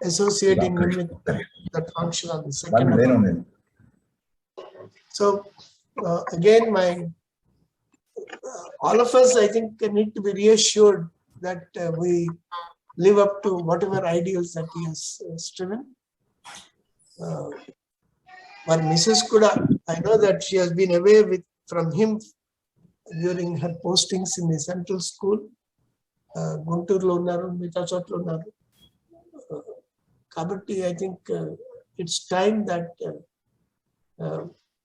associating him with that function on the second one. So again, all of us, I think, need to be reassured that we live up to whatever ideals that he has striven. But Mrs. Kuda, I know that she has been away from him during her postings in the central school. గుంటూరులో ఉన్నారు, మిగతా చోట్ల ఉన్నారు. కాబట్టి I think it's time that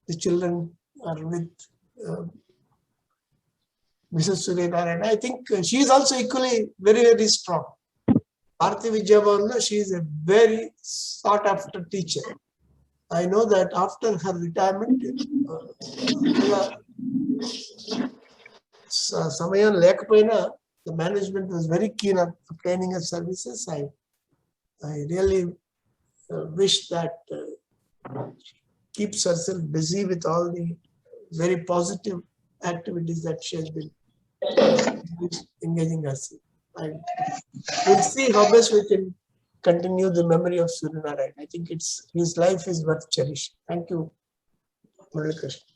the children are with Mrs Suryanarayana. I think she is also equally very very strong. Bharatiya విద్యాభవన్లో she is a very sought after teacher. I know that after her retirement సమయం లేకపోయినా the management was very keen on obtaining her services. I really wish that she keeps herself busy with all the very positive activities that she has been engaging herself. We'll see how best we can continue the memory of Suryanarayan. I think his life is worth cherishing. Thank you, Muralikrishna.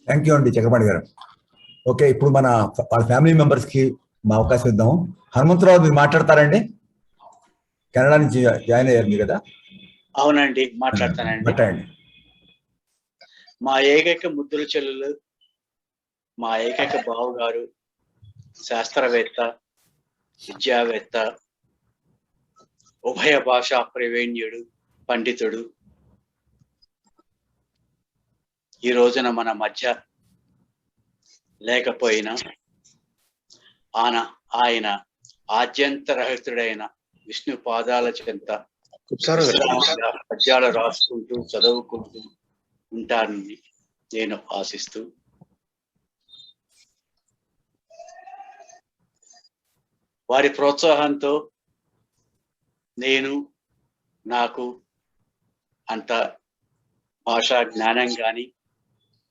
Thank you, Andi Chakapati garu. Okay, ఇప్పుడు మన family members కి మా అవకాశం ఇద్దాము. హనుమంతరావు మీరు మాట్లాడతారండి? Canada నుంచి join అయ్యారు మీరు కదా? అవునండి, మాట్లాడతానండి. మా ఏకైక ముద్దుల చెల్లెలు, మా ఏకైక బావు గారు, శాస్త్రవేత్త, విద్యావేత్త, ఉభయ భాషా ప్రవీణ్యుడు, పండితుడు, ఈ రోజున మన మధ్య లేకపోయినా ఆయన ఆద్యంతరహితుడైన విష్ణు పాదాల చెంత పద్యాలు రాసుకుంటూ చదువుకుంటూ ఉంటానని నేను ఆశిస్తూ, వారి ప్రోత్సాహంతో నాకు అంత భాషా జ్ఞానం కానీ,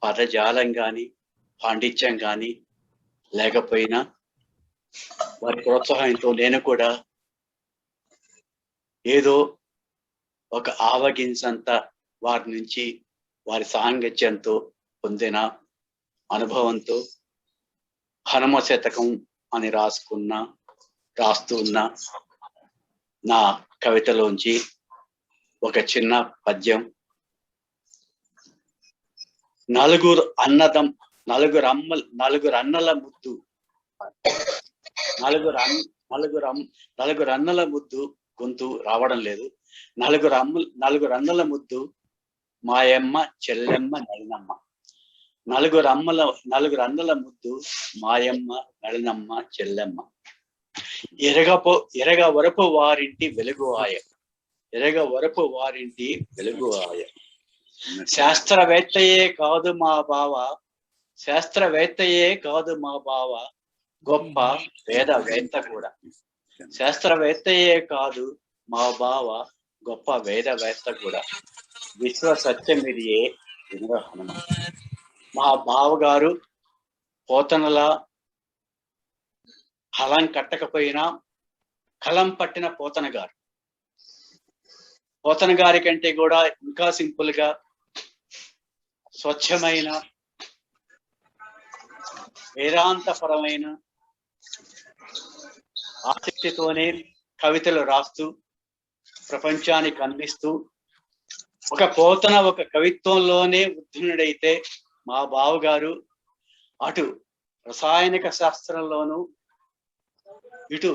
పదజాలం కానీ, పాండిత్యం కానీ లేకపోయినా వారి ప్రోత్సాహంతో నేను కూడా ఏదో ఒక ఆవగించంత వారి నుంచి, వారి సాంగత్యంతో పొందిన అనుభవంతో హనుమ శతకం అని రాస్తున్న నా కవితలోంచి ఒక చిన్న పద్యం. నలుగురు అన్నల ముద్దు, నలుగురు అన్నల ముద్దు గొంతు రావడం లేదు. నలుగురు అన్నల ముద్దు మాయమ్మ, చెల్లెమ్మ, నళినమ్మ. నలుగురు అన్నల ముద్దు మాయమ్మ, నళినమ్మ, చెల్లెమ్మ. ఎరగవరపు వారింటి వెలుగు ఆయ, ఎరగవరపు వారింటి వెలుగు ఆయ. శాస్త్రవేత్తయే కాదు మా బావ, గొప్ప వేదవేత్త కూడా. శాస్త్రవేత్తయే కాదు మా బావ, గొప్ప వేదవేత్త కూడా. విశ్వ సత్యమిదియే వినుర హనుమ. మా బావగారు పోతనల హలం కట్టకపోయినా కలం పట్టిన పోతన గారు. పోతన గారి కంటే కూడా ఇంకా సింపుల్ గా స్వచ్ఛమైన వేదాంతపరమైన ఆసక్తితోనే కవితలు రాస్తూ ప్రపంచానికి అందిస్తూ ఒక పోతన ఒక కవిత్వంలోనే ఉత్తీర్ణుడైతే మా బావగారు అటు రసాయనిక శాస్త్రంలోను ఇటు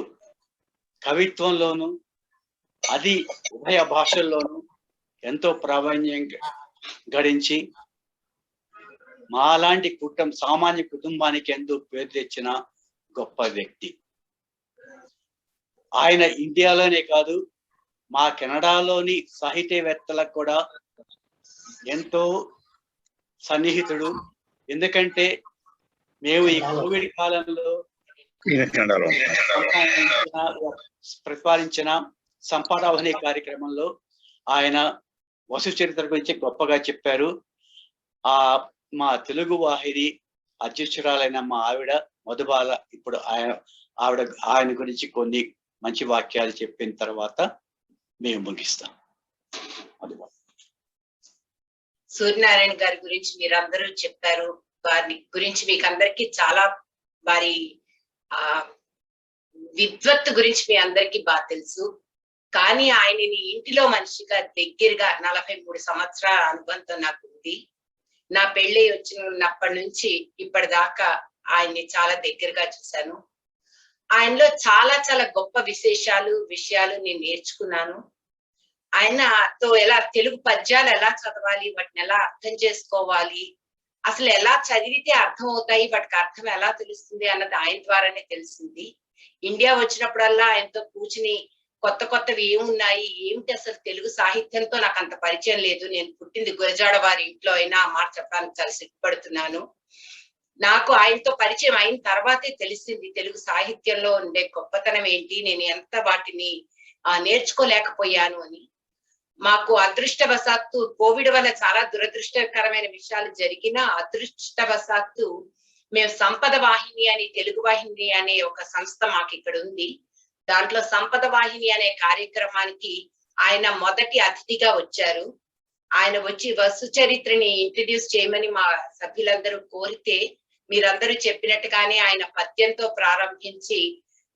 కవిత్వంలోను అది ఉభయ భాషల్లోనూ ఎంతో ప్రావీణ్యం గడించి మాలాంటి సామాన్య కుటుంబానికి ఎంతో పేరు తెచ్చిన గొప్ప వ్యక్తి. ఆయన ఇండియాలోనే కాదు మా కెనడాలోని సాహితీవేత్తలకు కూడా ఎంతో సన్నిహితుడు. ఎందుకంటే మేము ఈ కోవిడ్ కాలంలో ప్రతిపాదించిన సంపాదవని కార్యక్రమంలో ఆయన వసు చరిత్ర గురించి గొప్పగా చెప్పారు. మా తెలుగు వాహిని అధ్యక్షురాలైన మా ఆవిడ మధుబాల ఇప్పుడు ఆయన గురించి కొన్ని మంచి వాక్యాలు చెప్పిన తర్వాత మేము ముగిస్తాం. సూర్యనారాయణ గారి గురించి మీరందరూ చెప్పారు. వారి గురించి మీకు అందరికీ చాలా వారి విద్వత్తు గురించి మీ అందరికీ బాగా తెలుసు. కానీ ఆయనని ఇంటిలో మనిషిగా దగ్గరగా 43 సంవత్సరాల అనుబంధం నాకు ఉంది. నా పెళ్ళి వచ్చినప్పటి నుంచి ఇప్పటిదాకా ఆయన్ని చాలా దగ్గరగా చూశాను. ఆయనలో చాలా చాలా గొప్ప విషయాలు నేను నేర్చుకున్నాను. ఆయనతో ఎలా తెలుగు పద్యాలు ఎలా చదవాలి, వాటిని ఎలా అర్థం చేసుకోవాలి, అసలు ఎలా చదివితే అర్థం అవుతాయి, వాటికి అర్థం ఎలా తెలుస్తుంది అన్నది ఆయన ద్వారానే తెలిసింది. ఇండియా వచ్చినప్పుడల్లా ఆయనతో కూర్చుని కొత్తవి ఏమున్నాయి, ఏమిటి అసలు తెలుగు సాహిత్యంతో నాకు అంత పరిచయం లేదు. నేను పుట్టింది గురజాడ వారి ఇంట్లో అయినా ఆ మాట చెప్పడానికి చాలా సిగ్గుపడుతున్నాను. నాకు ఆయనతో పరిచయం అయిన తర్వాతే తెలిసింది తెలుగు సాహిత్యంలో ఉండే గొప్పతనం ఏంటి, నేను ఎంత వాటిని నేర్చుకోలేకపోయాను అని. మాకు అదృష్టవశాత్తు కోవిడ్ వల్ల చాలా దురదృష్టకరమైన విషయాలు జరిగినా అదృష్టవశాత్తు మేము సంపద వాహిని అని తెలుగు వాహిని అనే ఒక సంస్థ మాకు ఇక్కడ ఉంది. దాంట్లో సంపద వాహిని అనే కార్యక్రమానికి ఆయన మొదటి అతిథిగా వచ్చారు. ఆయన వచ్చి వసు చరిత్రని ఇంట్రడ్యూస్ చేయమని మా సభ్యులందరూ కోరితే మీరందరూ చెప్పినట్టుగానే ఆయన పద్యంతో ప్రారంభించి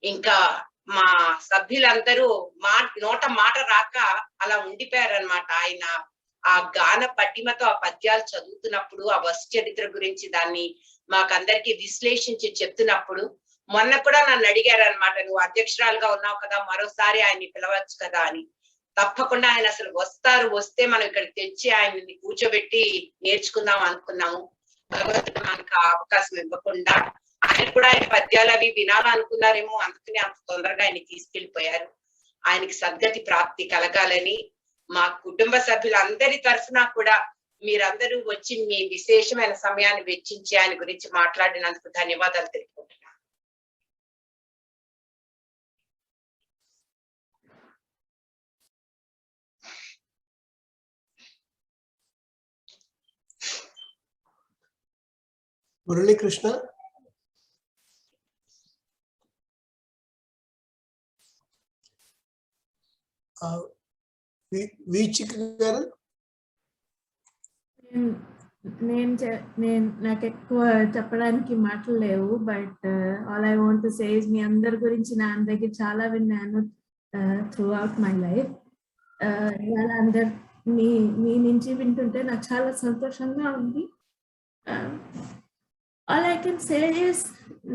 ఇంకా మా సభ్యులందరూ నోట మాట రాక అలా ఉండిపోయారనమాట. ఆయన ఆ గాన పట్టిమతో ఆ పద్యాలు చదువుతున్నప్పుడు ఆ వసు చరిత్ర గురించి దాన్ని మాకందరికి విశ్లేషించి చెప్తున్నప్పుడు మొన్న కూడా నన్ను అడిగారు అనమాట, నువ్వు అధ్యక్షురాలుగా ఉన్నావు కదా, మరోసారి ఆయన్ని పిలవచ్చు కదా అని. తప్పకుండా ఆయన అసలు వస్తే మనం ఇక్కడ తెచ్చి ఆయన్ని కూర్చోబెట్టి నేర్చుకుందాం అనుకున్నాము. భగవంతుడు మనకు ఆ అవకాశం ఇవ్వకుండా ఆయన కూడా ఆయన పద్యాలు అవి వినాలనుకున్నారేమో, అందుకని అంత తొందరగా ఆయన తీసుకెళ్లిపోయారు. ఆయనకి సద్గతి ప్రాప్తి కలగాలని మా కుటుంబ సభ్యులందరి తరఫున కూడా మీరందరూ వచ్చి మీ విశేషమైన సమయాన్ని వెచ్చించి ఆయన గురించి మాట్లాడినందుకు ధన్యవాదాలు తెలుపుకుంటున్నాను. మురళీకృష్ణ. వీచిక గారు. నాకు ఎక్కువ చెప్పడానికి మాటలు లేవు. But all I want to say is మీ అందరి గురించి నా దగ్గర చాలా విన్నాను త్రూ అవుట్ మై లైఫ్. ఇవాళ అందరు మీ నుంచి వింటుంటే నాకు చాలా సంతోషంగా ఉంది. All I can say is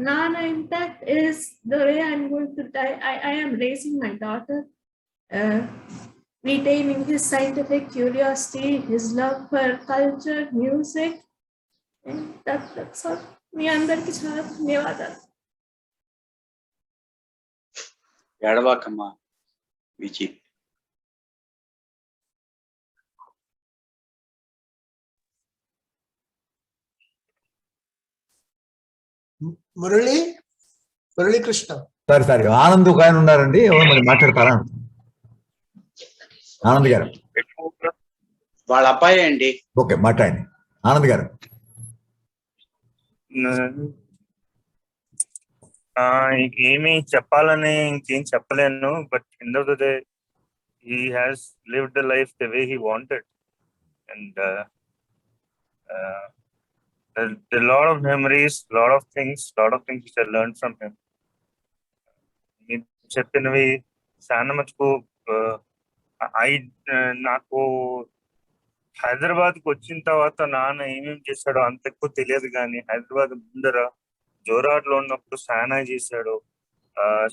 Nana impact is the way I'm going to die. I am raising my daughter, retaining his scientific curiosity, his love for culture, music, and that's all. మీ అందరికి చాలా ధన్యవాదాలు. ఎడవాకమ్మా విజయ్. మురళీకృష్ణ. సరే ఆనంద్ ఒక ఆయన ఉన్నారండి, ఎవరు మరి మాట్లాడతారా? ఆనంద్ గారు. వాళ్ళ అబ్బాయి అండి. ఓకే, మాట్లాడండి ఆనంద్ గారు. ఏమి చెప్పాలని ఇంకేం చెప్పలేను, but end of the day he has lived the life the way he wanted, and a lot of memories, lot of things which I learned from him. చెప్పినవి చాలా మటుకు నాకు హైదరాబాద్కి వచ్చిన తర్వాత నాన్న ఏమేమి చేశాడో అంత ఎక్కువ తెలియదు, కానీ హైదరాబాద్ ముందర జోరాట్లో ఉన్నప్పుడు సానా చేశాడు.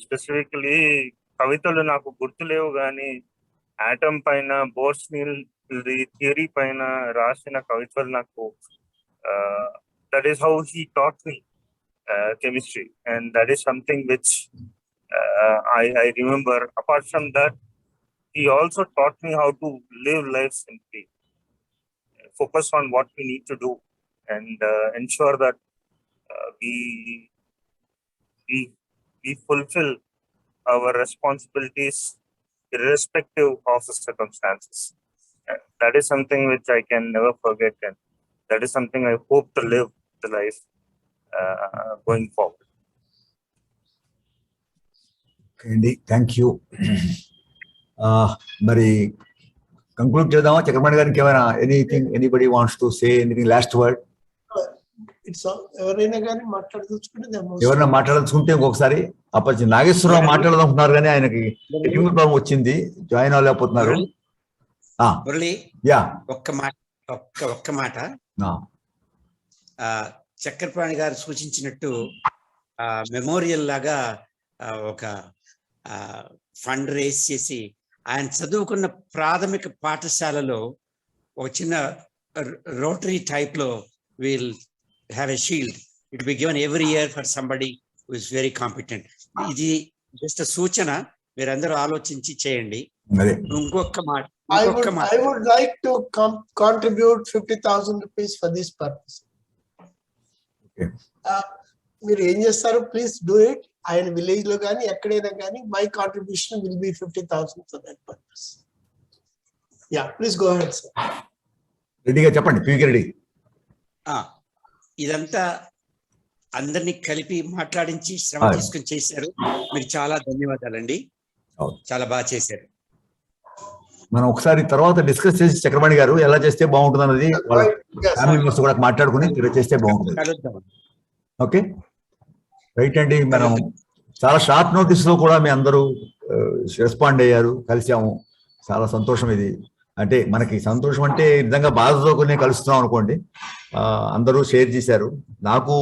స్పెసిఫికలీ కవితలు నాకు గుర్తులేవు, కానీ ఆటమ్ పైన, బోర్స్నీల్ థియరీ పైన రాసిన కవితలు నాకు, that is how he taught me chemistry, and that is something which I remember. Apart from that, he also taught me how to live life simply, focus on what we need to do, and ensure that we fulfill our responsibilities irrespective of the circumstances. That is something which I can never forget, and that is something I hope to live the life going forward. అండి, thank you. మరి conclude చేద్దామా చక్రపాణి గారికి? ఏమైనా anybody wants to say anything, last word? ఎవరైనా కానీ మాట్లాడదలుచుకుంటే, ఎవరైనా మాట్లాడాల్సుకుంటే ఇంకొకసారి అప్పటి నాగేశ్వరరావు మాట్లాడదామనుకున్నారు, కానీ ఆయనకి టెక్నికల్ ప్రాబ్లం వచ్చింది, జాయిన్ అవ్వలేకపోతున్నారు. యా, ఒక్క మాట చక్రపాణి గారు సూచించినట్టు మెమోరియల్ లాగా ఒక ఫండ్ రేస్ చేసి ఆయన చదువుకున్న ప్రాథమిక పాఠశాలలో ఒక చిన్న రోటరీ టైప్ లో will have a shield. It be given every year for somebody who is very competent. ఇది జస్ట్ సూచన, మీరందరూ ఆలోచించి చేయండి. ఇంకొక మాట, I would like to contribute 50,000 rupees for this purpose. మీరు ఏం చేస్తారు, ప్లీజ్ డూ ఇట్. ఆయన విలేజ్ లో కానీ ఎక్కడైనా కానీ my contribution will be 50,000 for that purpose. Yeah, please go ahead sir. రెడీగా చెప్పండి, పీకే రెడీ. ఇదంతా అందరినీ కలిపి మాట్లాడించి శ్రమ తీసుకుని చేశారు. మీకు చాలా ధన్యవాదాలండి, చాలా బాగా చేశారు. మనం ఒకసారి తర్వాత డిస్కస్ చేసి చక్రపాణి గారు ఎలా చేస్తే బాగుంటుంది అన్నది ఫ్యామిలీ మెంబర్స్ కూడా మాట్లాడుకుని చేస్తే బాగుంటుంది. ఓకే, రైట్ అండి. మనం చాలా షార్ట్ నోటీస్ లో కూడా మీ అందరూ రెస్పాండ్ అయ్యారు, కలిసాము. చాలా సంతోషం ఇది. అంటే మనకి సంతోషం అంటే నిజంగా బాధతో కొన్ని కలుస్తున్నాం అనుకోండి. అందరూ షేర్ చేశారు. నాకు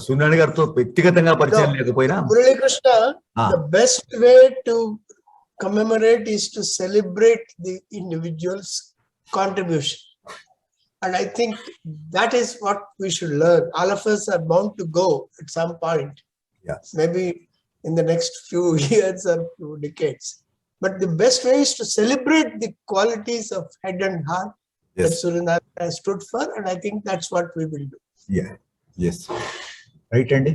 సునాని గారితో వ్యక్తిగతంగా పరిచయం లేకపోయినా, Muralikrishna, the best way to commemorate is to celebrate the individual's contribution. And I think that is what we should learn. All of us are bound to go at some point. Yes. Maybe in the next few years or few decades. But the best way is to celebrate the qualities of head and heart that Suryanarayan has stood for. And I think that's what we will do. Yeah. Yes. Right అండి.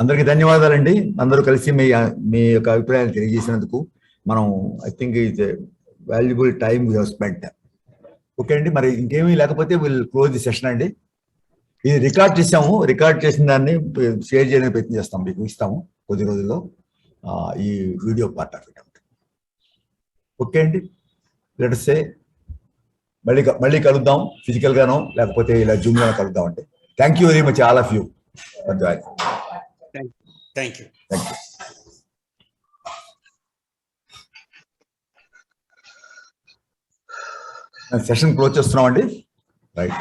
అందరికి ధన్యవాదాలండి. అందరూ కలిసి మీ యొక్క అభిప్రాయాలు తెలియజేసినందుకు. మనం I think it's a valuable time we have spent. Okay అండి, మరి ఇంకేమీ లేకపోతే విల్ క్లోజ్ ది సెషన్ అండి. ఇది రికార్డ్ చేసాము, రికార్డ్ చేసిన దాన్ని షేర్ చేయడానికి ప్రయత్నం చేస్తాం, మీకు ఇస్తాము కొద్ది రోజుల్లో ఈ video part of it. Okay అండి, లెట్స్ సే మళ్ళీ కలుద్దాం, ఫిజికల్ గానో లేకపోతే ఇలా జూమ్ గానో కలుద్దాం అండి. Thank you very much all of you. Thank you. Session close చేస్తున్నాం అండి. రైట్.